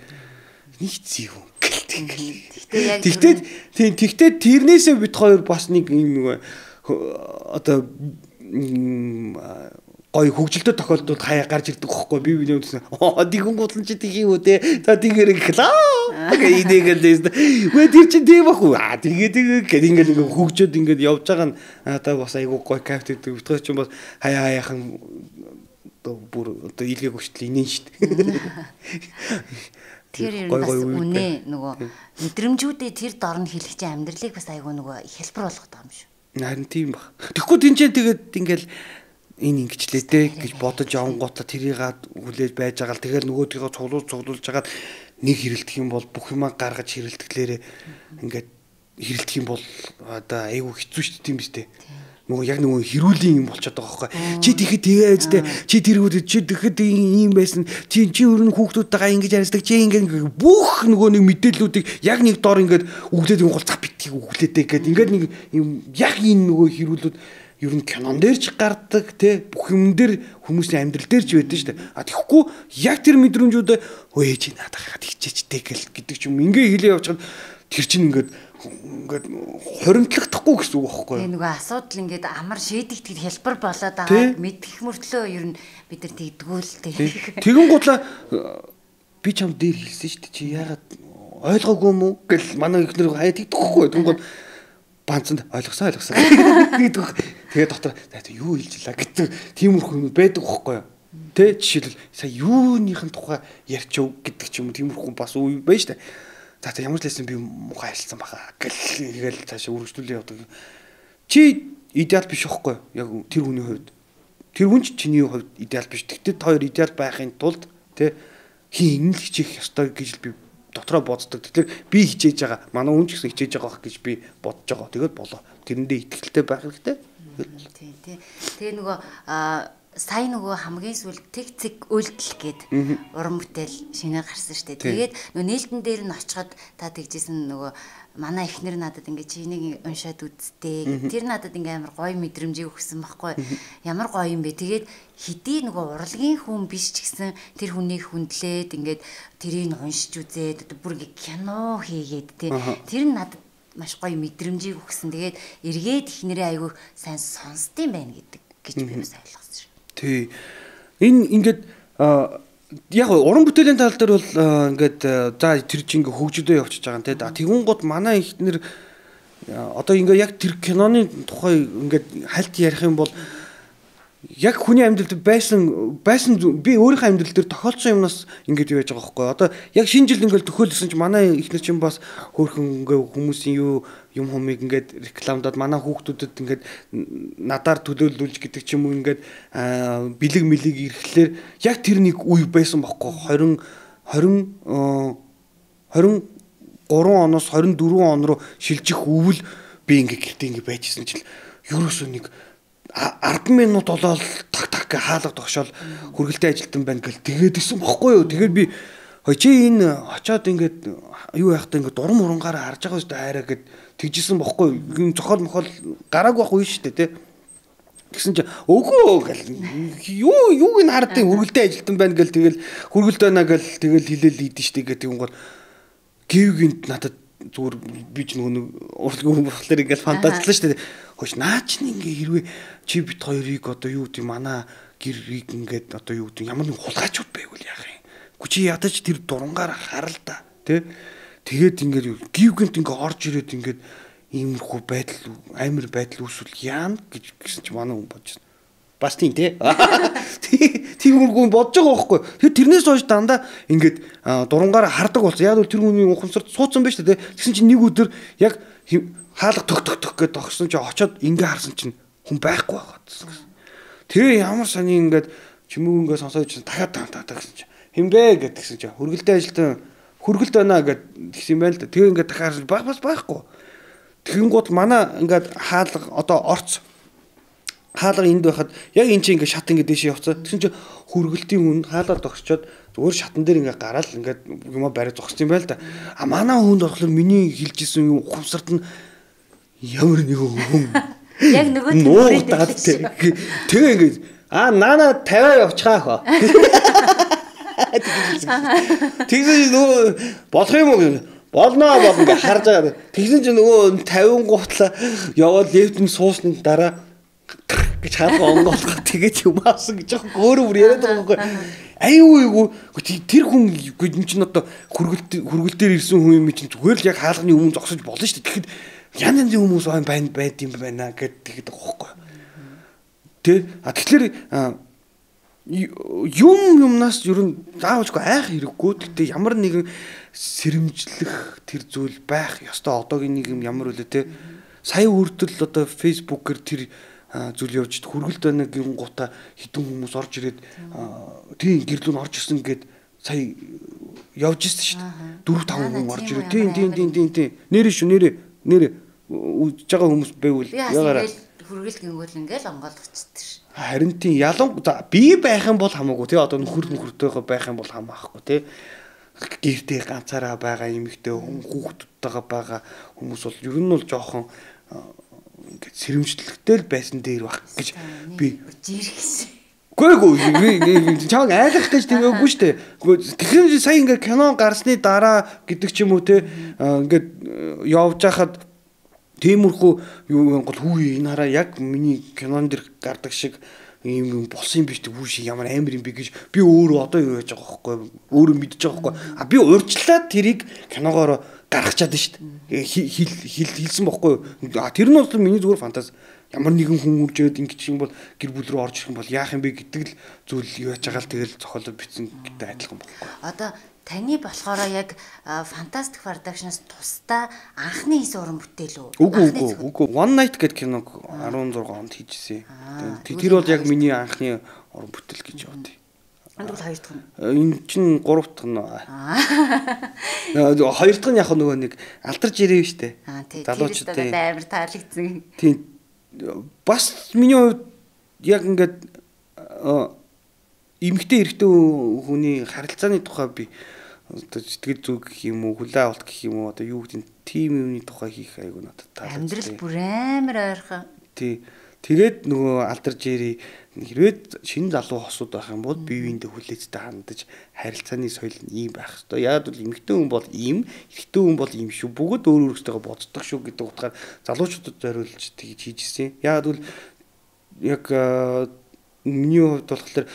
Нэг зэвүүн гэлтэй. Тэгтээ тэрнээсээ бид хоёр бас нэг юм одоо гоё хөгжилтэй тохиолдолд хаяа гарч ирдэг байхгүй би биний үдсэн тэгэн гутлан чи тийг юу те за тэгэрэг клаа гэйдэгэл вэ тэр чи тийм бахгүй тэгээд ингээд хөгжөөд ингээд явж байгаа нь одоо бас айгуу гоё кайф гэдэг битгой ч юм бас хаяахан бүр одоо илгээг өгчл инэн штт тэр ер нь бас үнэ нөгөө мэдрэмжүүдээ тэр дорн хэлэх чинь амьдралыг бас айгуу нөгөө их хэлбэр болгох юм шүү. Харин тийм баг. Тэгэхгүй тэнцээ тэгээд ингээл энэ ингэчлээ те гэж бодож явангуудаа тэрийг хүлээж байж байгаа л тэгэл нөгөөдгийгөө цуглуулж хагаад нэг хэрэлдэх юм бол бүх юмаа гаргаж хэрэлдэхлээрээ ингээд хэрэлдэх юм бол одоо айгүй хэцүү шүү дээ тийм биз дээ. Нөгөө яг нөгөө хэрүүлийн юм болчиход байгаа байхгүй. Чи тэгэхэд тэгээд те чи тэргүүд чи тэгэхэд ийм байсан. Чи өөрөнд хүүхдүүдтэйгээ ингэж ярьдаг. Чи ингээд бүх нөгөө нэг мэдээллүүдийг яг нэг дор ингээд өглөөд юм гол цап битгий өглөөдэй гэдэг. Ингээд нэг юм яг энэ нөгөө хэрүүлүүд ер нь кинон дээр ч гардаг те бүх юм дээр хүмүүсийн амьдрал дээр ч байдаг шүү дээ. Тэгэхгүй яг тэр мэдрэмжүүдээ өөе чи надад хаад хичээчтэй гэдэг ч юм ингээ хэлээ явж чад тэр чинь ингээд хоримтлагдахгүй гэсэн үг байхгүй юу? Нөгөө асуудал ингээд амар шийдэгдэхэд хэлбэр болоод байгаа мэдэх мөртлөө ер нь бид нар тэгдгүүл тэгэн гутлаа би чам дээр хэлсэн шүү дээ чи яагаад ойлгоогүй юм уу гэл манай ихнэр хаяа тэгдэхгүй тэнгууд банцанд ойлгосон гэдэг. Тэгээд дотор юу хэлжлаа гэдэг тиймэрхүү юм байдаг байхгүй юу? Тэ жишээлбэл сая юуныхын тухай ярьчив гэдэг ч юм уу тиймэрхүү бас үе байж та. За ямар ч лсэн би мухаа хэлсэн баха гэл цаашаа үргэлжлүүлээ явдаг. Чи идеал биш байхгүй юу? Яг тэр хүний хувьд. Тэр хүн чиний хувьд идеал биш. Тэгтээ та хоёр идеал байхын тулд тэ хин л хичээх ёстой гэж би дотроо боддог. Тэгэхээр би хичээж байгаа. Манай хүн ч гэсэн хичээж байгаа гэж би бодож байгаа. Тэгээд болоо. Тэрэндээ итгэлтэй байх хэрэгтэй. Тийм. Тэгээ нөгөө сая нөгөө хамгийн сүүл тэг цэг үйлдэл гээд уран бүтээл шинээр гарсан штэ. Тэгээд нөгөө нээлтэн дээр нь очиход та тэгжсэн нөгөө манай эхнэр надад ингээ чи энийг уншаад үзтээ. Тэр надад ингээ амар гоё мэдрэмжийг өгсөн байхгүй. Ямар гоё юм бэ. Тэгээд хэдий нөгөө урлагийн хүн биш ч гэсэн тэр хүнийг хүндлээд ингээд тэрийг уншиж үзээд бүр ингээ кино хийгээд тэр нь надад маш гоё мэдрэмжийг өгсөн. Тэгээд эргээд эхнэрээ айгүй сайн сонсдсон байна гэж би бас ойлгосон шүү. Тий. Энэ ингээд яг уран бүтээлийн тал дээр бол ингээд за тэр чинь ингээ хөгжөдөө явчихж байгаа юм те. Тэгүн гот манай ихнэр одоо ингээ яг тэр киноны тухай ингээд хальт ярих юм бол яг хүний амьдралд байсан би өөрийнхөө амьдрал дээр тохиолдсон юмнаас ингэж яаж байгаа байхгүй. Одоо яг шинэ жил ингээл төхөөлсөн ч манай ихнэр чинь бас хөөрхөн ингээ хүмүүсийн юм хумыг ингээд рекламдаад манай хүүхдүүдэд ингээд надаар төлөөлүүлж гэдэг ч юм уу ингээд бэлэг мэлэг ирэхлээр яг тэр нэг үе байсан байхгүй. 23 оноос 24 он руу шилжих өвөл би ингээ гэртээ ингээ байжсэн чил ерөөсөө нэг 10 минут болоод так хаалга тогшоол хүргэлтэй ажилтан байна гэл тэгээд исэн бохгүй юу. Тэгээд би чи энэ очоод ингээд юу яахтаа ингээд дурам урангаараа харж байгаа шүү дээ хайраа гэд тэгжсэн бохгүй юу. Зохиол мохол гараагүй байх үе шүү дээ те. Тэгсэн чи өгөө гэл юуг н хардын хүргэлтэй ажилтан байна гэл тэгэл хүргэлт байна гэл тэгэл хилээл ийдэн шүү дээ гэх юм бол гівгинт надад зүгээр би ч нөгөө урлагийн болохоор ингээд фантазлаа шүү дээ. Хөөш наа чи ингээ хэрвээ чи бит хоёрыг одоо юу гэдэг манай гэрийг ингээд одоо юу гэдэг ямар нэг хулгайчуд байвал яах юм. Чи ядаж тэр дурангаар харал та тий. Тэгээд ингээд гівгэнт ингээ орж ирээд ингээд иймэрхүү байдал амар байдал үүсвэл яана гэсэн чи манай хүн бодож байна. Бас тийм тий. Тийм хүн бодож байгаа байхгүй. Тэгээд тэрнээс хойш дандаа ингээд дурангаар хардаг болсон. Яг л тэр хүний ухамсарт суудсан байж та тий. Тэгсэн чи нэг өдөр яг хаалга төх гэдээ тогсон чи очоод ингээ харсан чинь хүн байхгүй байгаа гэсэн. Тэгээ ямар сони ингээд чимээг ингээ сонсоод чинь дахиад гэсэн чи хинбэ гэдгсэн чи хүргэлтэй ажилтан хүргэлт байна гэд тэгсэн юм байна л да. Тэгээ ингээ дахиад бас байхгүй. Тэгэнгүүт манай ингээд хаалга одоо орц хаалга энд байхад яг эн чинь ингээ шат ингээ дэшээ явцаа. Тэгсэн чи хүргэлтийн хүн хаалга тогсчоод зүгээр шатан дээр ингээ гараал ингээ юма барай зогссон юм байна л да. Манай хүнд болохоор миний хэлжсэн юм ухамсарт нь ямар нэг хүн яг нөгөө нуугаад тэгээ ингээ наана 50 явчихаа хөө. Тэгсэн нөгөө болох юм уу болно ингээ харж байгаа. Тэгсэн чинь нөгөө 50 гутлаа яваад лефтэн суусны дараа гэж хаалга онгоолгох тэгээд юм аасан гэж яг өөрөө бүр яриад байгаа байхгүй. Аюу тэр хүн юм чинь одоо хүргэлтээр ирсэн хүн юм чинь зүгээр л яг хаалганы өмнө зогсож болно шүү дээ. Тэгэхэд янз янзын хүмүүс байд юм байна гэд тэгэхэд байгаа байхгүй. Тэгэхээр юмнаас ер нь заавчгүй айх хэрэггүй. Гэтэ ямар нэгэн сэрэмжлэх тэр зүйл байх ёстой. Одоогийн нийгэм ямар үлээ те. Сая үрдэл одоо фейсбүүкээр тэр зүйл явж хүргэлт байна гин гута хитэн хүмүүс орж ирээд тийм гэрлүүн орж ирсэн гэд сая явж ирсэн шүү дээ. 4-5 хүн орж ирээд тийм нэрээ үж байгаа хүмүүс байвал ягараа хүргэлт гингүүл ингээл онгойлгочтой ш. Харин тийм би байх юм бол хамаагүй тий одоо нөхөртэйгээ байх юм бол хамаахгүй тий гэртээ ганцаараа байгаа эмэгтэй хүүхдүүдтэйгээ байгаа хүмүүс бол ер нь бол жоохон ингээд сэрэмжлэлтэй л байсан дээр баг гэж би жиргсэн. Гүйгүй чааг айлах гэж тиймээгүй шүү дээ. Тэгэхээр сая ингээд кино гарсны дараа гэдэг ч юм уу те ингээд явж хахад тиймэрхүү юу гол хүү энэ хараа яг миний кинон дэр гардаг шиг ийм болсон юм биш үү ши ямар амар юм бэ гэж би өөрөө одоо юу яаж байгаа байхгүй өөрөө мэдчихэж байгаа байхгүй би урьдчилаад тэрийг киногоор гаргах чадсан шүү дээ хэлсэн байхгүй тэр нь бол миний зүгээр фантаз ямар нэгэн хүн үржээд ингэж юм бол гэр бүл рүү орж ирэх юм бол яах юм бэ гэдэг л зүйл юу яаж байгаа л тэгэл зохиолоо бичсэн гэдэг адилхан байхгүй одоо таны болохоор яг Fantastic Productions тусдаа анхны хийсэн уран бүтээл үү? Үгүй. One Night гэдэг киног 16 онд хийжсэн. Тэр бол яг миний анхны уран бүтээл гэж явдیں۔ Энд бол хоёр дахь нь. Энэ чинь гурав дахь нь. Хоёр дахь нь яг нөгөө нэг алдарч ирээв штэ. Залуучуудтай амар таалагдсан. Тийм. Бас миний хувьд яг ингээд эмэгтэй эрэгтэй хүний харилцааны тухай би одоо сэтгэл зүг гэх юм уу хүлээ авалт гэх юм уу одоо юу гэдэг тийм юмны тухай хийх айгу надад таалагдсан. Амьдрал бүр амар ойрхон. Тий. Тэгээд нөгөө алдарж ири хэрвээ шинэ залуу хосууд байх юм бол бие биендээ хүлээцтэй хандаж харилцааны соёл нь ийм байх хэвээр. Яг бол эмэгтэй хүн бол ийм, эрэгтэй хүн бол ийм шүү. Бүгд өөр өөрсдөө боддог шүү гэдэг утгаар залуучуудад зориулж тэгж хийжсэн. Яг бол яг миний хувьд болохоор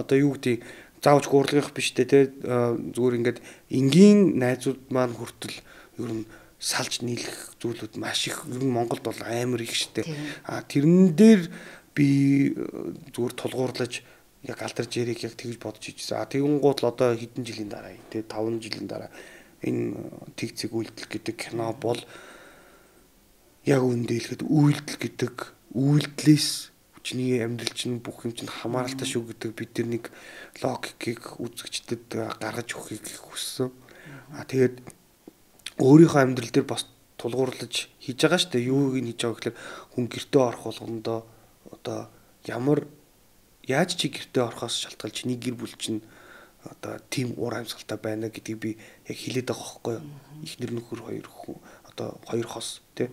одоо юу гэдэг заавч гурлах биш те зүгээр ингээд энгийн найзууд маань хүртэл ер нь салж нийлэх зүйлүүд маш их ер нь Монголд бол амар их штэ. Тэрэн дээр би зүгээр тулгуурлаж яг алдарч яриг яг тэгж бодож хийжсэн. Тэгүн гут л одоо хэдэн жилийн дараа те 5 жилийн дараа энэ тэгцэг үйлдэл гэдэг кино бол яг үндэлэхэд үйлдэл гэдэг үйлдэлээс чиний амьдрал чинь бүх юм чинь хамааралтай шүү гэдэг бид тэр нэг логикийг үзэгчдэд гаргаж өгөхийг хүссэн. Тэгээд өөрийнхөө амьдрал дээр бас тулгуурлаж хийж байгаа шүү дээ. Юуг нь хийж байгаа гэхээр хүн гэртээ орох болгондоо одоо яаж чи гэртээ орохоос шалтгаалж чиний гэр бүл чинь одоо тийм уур амьсгалтай байна гэдгийг би яг хэлээд байгаа байхгүй юу. Ихнэр нөхөр хоёр хос тий.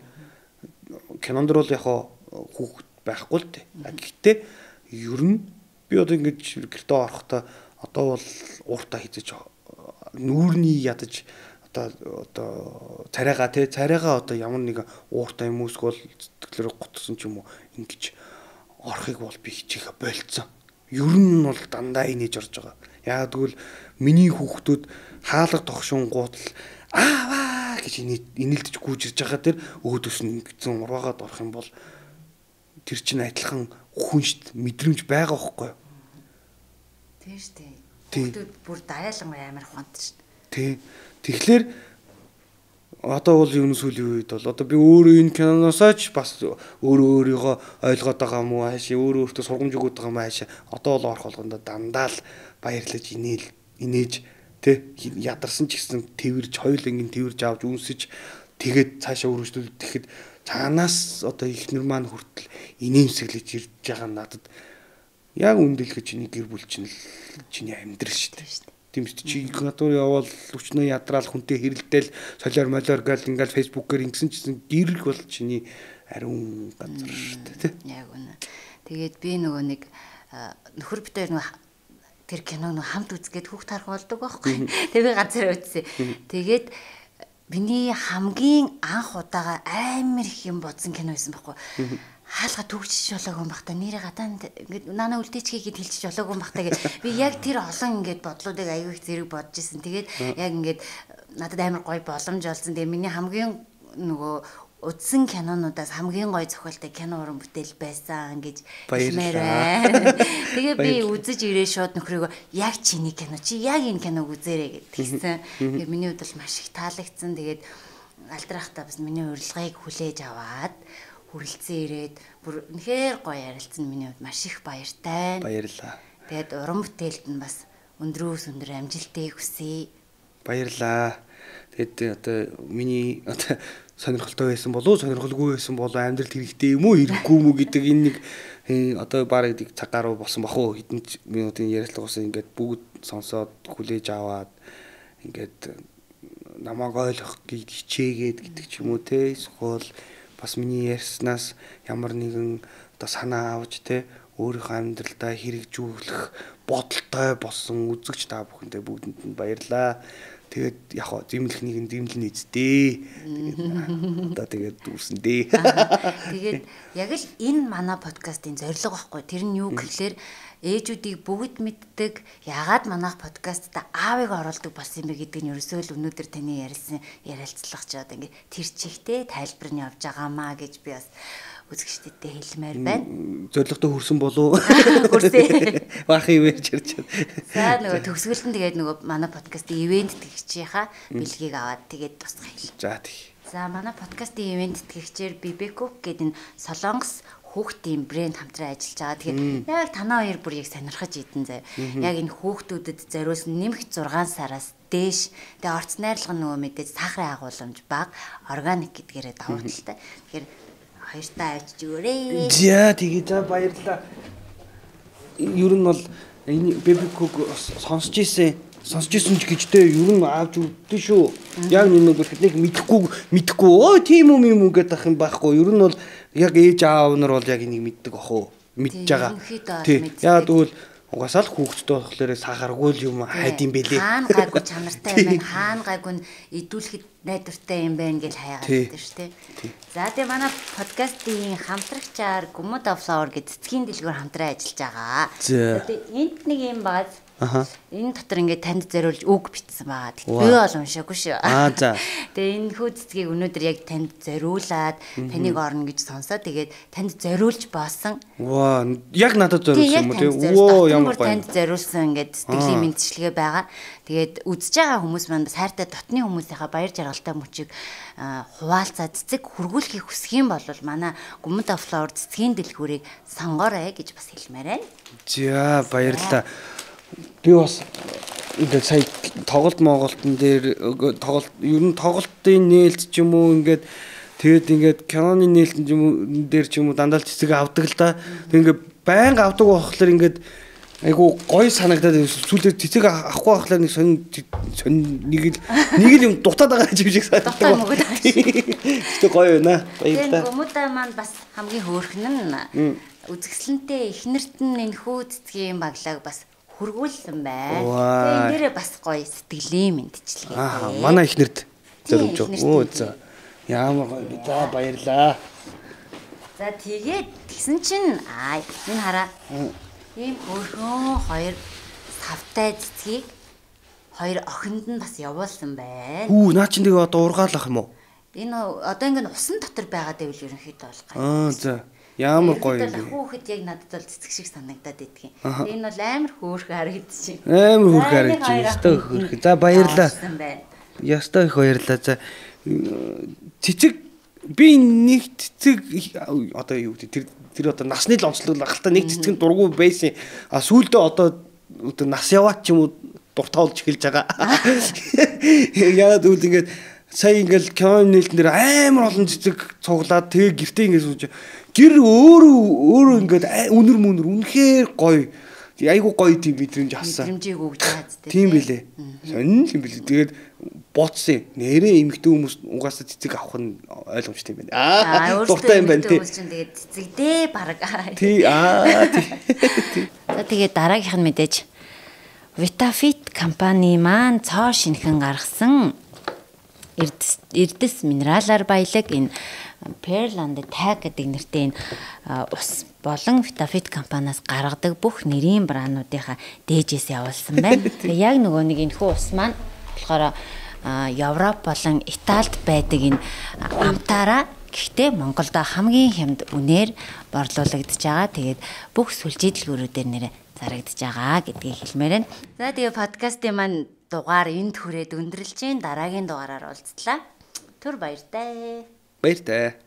Кинонд бол яг хүүхэд байхгүй л дээ. Гэхдээ ер нь би одоо ингэж гэртээ орохдоо одоо бол ууртаа хийжэж нүүрний ядаж одоо царайгаа одоо ямар нэг ууртаа юм уусгол сэтгэлээр готсон ч юм уу ингэж орохыг бол би хичээхэ болцсон. Ер нь бол дандаа инээж орж байгаа. Яг тэгвэл миний хүүхдүүд хаалга тогшин гутал ааваа гэж инээлдэж гүйж ирж байгаа тэр өөдөөс нь ингэсэн ургаагаад орох юм бол тэр чинь адилхан хүн шít мэдрэмж байгаа байхгүй юу? Тийм шүү дээ. Хүүхдүүд бүр даяалан амар хонт шүү Тий. дээ. Тэгэхээр одоо бол юу сүүлийн үед бол одоо би өөрөө энэ киноноосаач бас өөрийгөө ойлгоод байгаа юм уу хаашаа өөртөө сургамж өгöd байгаа юм хаашаа одоо бол орох болгондоо дандаа л баярлаж инээж тий ядарсан ч гэсэн тэрж хоёулангийн тэрж авч үнсэж тэгээд цаашаа өргөжлүүлээд тэгэхэд цаанаас одоо ихнэр маань хүртэл инээмсэглэж ирж байгаа надад яг үнэлгээ чиний гэр бүл чинь л чиний амьдрал шүү дээ. Тийм шүү. Чи гадуур явбал өчнөө ядраал хүнтэй хэрэлдээл солиор молиор гал ингээл фейсбүүкээр ингэсэн чсэн гэр бол чиний ариун газар шүү дээ. Яг үнэ. Тэгээд би нөгөө нэг нөхөр битээр нөгөө тэр киног нөгөө хамт үзгээд хүүхд харах болдог байхгүй. Тэгээ би ганцаараа үзсэн. Тэгээд миний хамгийн анх удаага амар их юм бодсон кино байсан байхгүй. хаалга төгсөж болоогүй юм бах та нэрээ гадаа ингээд наана үлдээчгээ гэд хэлчих болоогүй юм бах та гэд би яг тэр олон ингээд бодлуудыг аягүй их зэрэг бодож исэн. Тэгээд яг ингээд надад амар гоё боломж олсон. Тэгээ миний хамгийн нөгөө үзсэн кинонуудаас хамгийн гоё зохиолтой кино уран бүтээл байсан гэж хэлмээр байна. Тэгээ би үзэж ирээ шууд нөхрийгөө яг чиний кино чи яг энэ киног үзээрэй гэд хэлсэн. Тэгээ миний хувьд бол маш их таалагдсан. Тэгээд алдрахтаа бас миний урилгыг хүлээж аваад хүрэлцэн ирээд бүр үнэхээр гоё ярилцсан миний хувьд маш их баяртай. Баярлаа. Тэгээд уран бүтээлд нь бас өндрөөс өндөр амжилтыг хүсье. Баярлаа. Тэгээд одоо миний одоо сонирхолтой байсан болов уу, сонирхолгүй байсан болов амьдралд хэрэгтэй юм уу, хэрэггүй юм уу гэдэг энэ нэг одоо бараг нэг цаг гаруй болсон бах уу хэдэн минутын ярилцлага ус ингээд бүгд сонсоод хүлээж аваад ингээд намайг ойлгох гэж хичээгээд гэдэг ч юм уу те. Эсвэл бас миний ярьснаас ямар нэгэн одоо санаа авч те өөрийнхөө амьдралдаа хэрэгжүүлэх бодолтой болсон үзэгч та бүхэндээ бүгдэнд нь баярлаа. Тэгээд яг хоо зэмлэх нэг зэмлэн эзтэй. Одоо тэгээд дүүрсэн дээ. Тэгээд яг л энэ манай подкастын зорилго байхгүй. Тэр нь юу гэхлээр ээжүүдийг бүгд мэддэг. Ягаад манайх подкастта аавыг оруулдаг болсон юм бэ гэдэг нь ерөөсөө л өнөөдөр таны ярилцлага ч одоо ингээд тэр чигтээ тайлбар нь явж байгаамаа гэж би бас үзэгчдэдтэй хэлмээр байна. Зорилготой хүрсэн болов уу? Хүрсэн. Баах ивэж ирж байна. За нөгөө төгсгөлтөн тэгээд нөгөө манай подкастын ивент тэтгэгчийнхаа бэлгийг аваад тэгээд тусгай хэл. За тий. За манай подкастын ивент тэтгэгчээр Bibekuk гэдэг энэ Солонгос хүүхдийн брэнд хамтран ажиллаж байгаа. Тэгэхээр яг танаа хоёр бүр яг сонирхож идэн заяа. Яг энэ хүүхдүүдэд зориулсан нэмэх 6 сараас дээш. Тэгээ орц найрлага нөгөө мэдээж сахарын агуулмж бага, органик гэдгээрээ давуу талтай. Тэгэхээр хоёртаа авчиж өгөөрэй. За тэгээ за баярлалаа. Ер нь бол энэ Bibekuk сонсч ийсэн ч гэжтэй ер нь аавч үлдэн шүү. Яг нэг бол нэг мэдхгүй өө тийм юм гэдэг ах юм байхгүй. Ер нь бол яг ээж аав нар бол яг энийг мэддэг ах уу. Мэдж байгаа. Тийм. Яа тэгвэл угаасаа л хүүхдтэй болохоор сахаргүй юм хайд юм бэлээ. Хаана гайгүй чанартай юм байна. Хаана гайгүй нийтүүлэхэд найдвартай юм байна гэж хаягаад байдаг шүү дээ. За тэгээ манай подкастын хамтрагчаар Gumud of Flower гэдэг цэцгийн дэлгүүр хамтран ажиллаж байгаа. Тэгээ энд нэг юм бааз энэ дотор ингээд танд зориулж үг бичсэн байгаа. Би бол уншаагүй шүү. За. Тэгээ энэ хүү цэцгийг өнөөдөр яг танд зориулаад таныг орно гэж сонсоод тэгээд танд зориулж боосон. Ваа, яг надад зориулсан юм уу те? Оо ямар гоё. Танд зориулсан ингээд сэтгэлийн мэдчилгээ байгаа. Тэгээд үзэж байгаа хүмүүс маань бас хайртай дотны хүмүүсийнхаа баяр жаргалтай мөчийг хуваалцаа цэцэг хургуулахыг хүсэх юм бол манай Gumud of Flower цэцгийн дэлгүүрийг сонгоорой гэж бас хэлмээр байна. За баярлалаа. Би бас ингээд сая тоглолтын дээр ер нь тоглолтын нээлт ч юм уу ингээд тэгээд ингээд киноны нээлтэн ч юм уу дээр ч юм уу дандаа цэцэг авдаг л да. Тэг ингээд байнга авдаг болохоор ингээд айгу гоё санагдаад сүүлдээ цэцэг авахгүй байхлаар нэг нэг л юм дутаад байгаа юм шиг санагдав. Тэ гоё байна. Баярлалаа. Gumud маань бас хамгийн хөөрхөн нь үзэсгэлэнтэй эхнэрт нь энэ хүү цэцгийн баглааг бас хургуулсан байна. Тэгээ энэ дээрээ бас гоё сэтгэлийн мэдчилгээ. Манай эхнэрд зориулж байгаа. Оо за. Ямар гоё. За баярлаа. За тэгээд тэгсэн чинь энэ хараа. Ийм хөөрхөн хоёр савтай цэцгийг хоёр охинд нь бас явуулсан байна. Наа чинь тэгээ одоо ургаалах юм уу? Энэ одоо ингэ усан дотор байгаа дэвэл ерөнхийдөө бол гоё. За. Ямар гоё юм бэ? Хүүхэд яг надад бол цэцэг шиг санагдаад идэх юм. Энэ бол амар хөөрхөн харагдчих. Амар хөөрхөн харагдчих. Ястай хөөрхөн. За баярлаа. Ястай их баярлаа. За цэцэг би нэг цэцэг одоо юу гэдэг тэр одоо насны л онцлог лагалта нэг цэцэг дургу байсан. Сүүлдээ одоо нас яваад ч юм уу дуртаулж эхэлж байгаа. Яагаад үл ингээд сая ингээл киноны нээлтэн дээр амар олон цэцэг цуглаад тэгээ гэртээ ингээд сууж гэр өөрөө ингээд үнэр мүнэр үнэхээр гоё. Айгу гоё тийм мэдрэмж авсан. Мэдрэмжийг өгч байгаа зү. Тийм билээ. Сонин юм билээ. Тэгээд боцсон. Нэрээ эмэгтэй хүмүүс угаасаа цэцэг авах нь ойлгомжтой юм байна. Дуртай юм байна тий. Тэгээд цэцэгдээ баг. Тий. За тэгээд дараагийнх нь мэдээж Vitafit компани маань цоо шинхэн гаргасан эрдэс минералаар баялаг энэ Pearland Tag гэдэг нэртэй энэ ус болон Vitafit компаниас гаргадаг бүх нэрийн браандуудынхаа дээжээс явуулсан байна. Тэгээ яг нөгөө нэг энэхүү ус маань болохоор Европ болон Италид байдаг энэ амтаараа гэхдээ Монголд хамгийн хямд үнээр борлуулагдж байгаа. Тэгээд бүх сүлжээдлгүүрүүдээр нэрээ зарагдж байгаа гэдгийг хэлмээр байна. За тэгээ подкастын маань дугаар энд хүрээд өндөрлж, дараагийн дугаараар уулзлаа. Түр баяртай. Баяртай.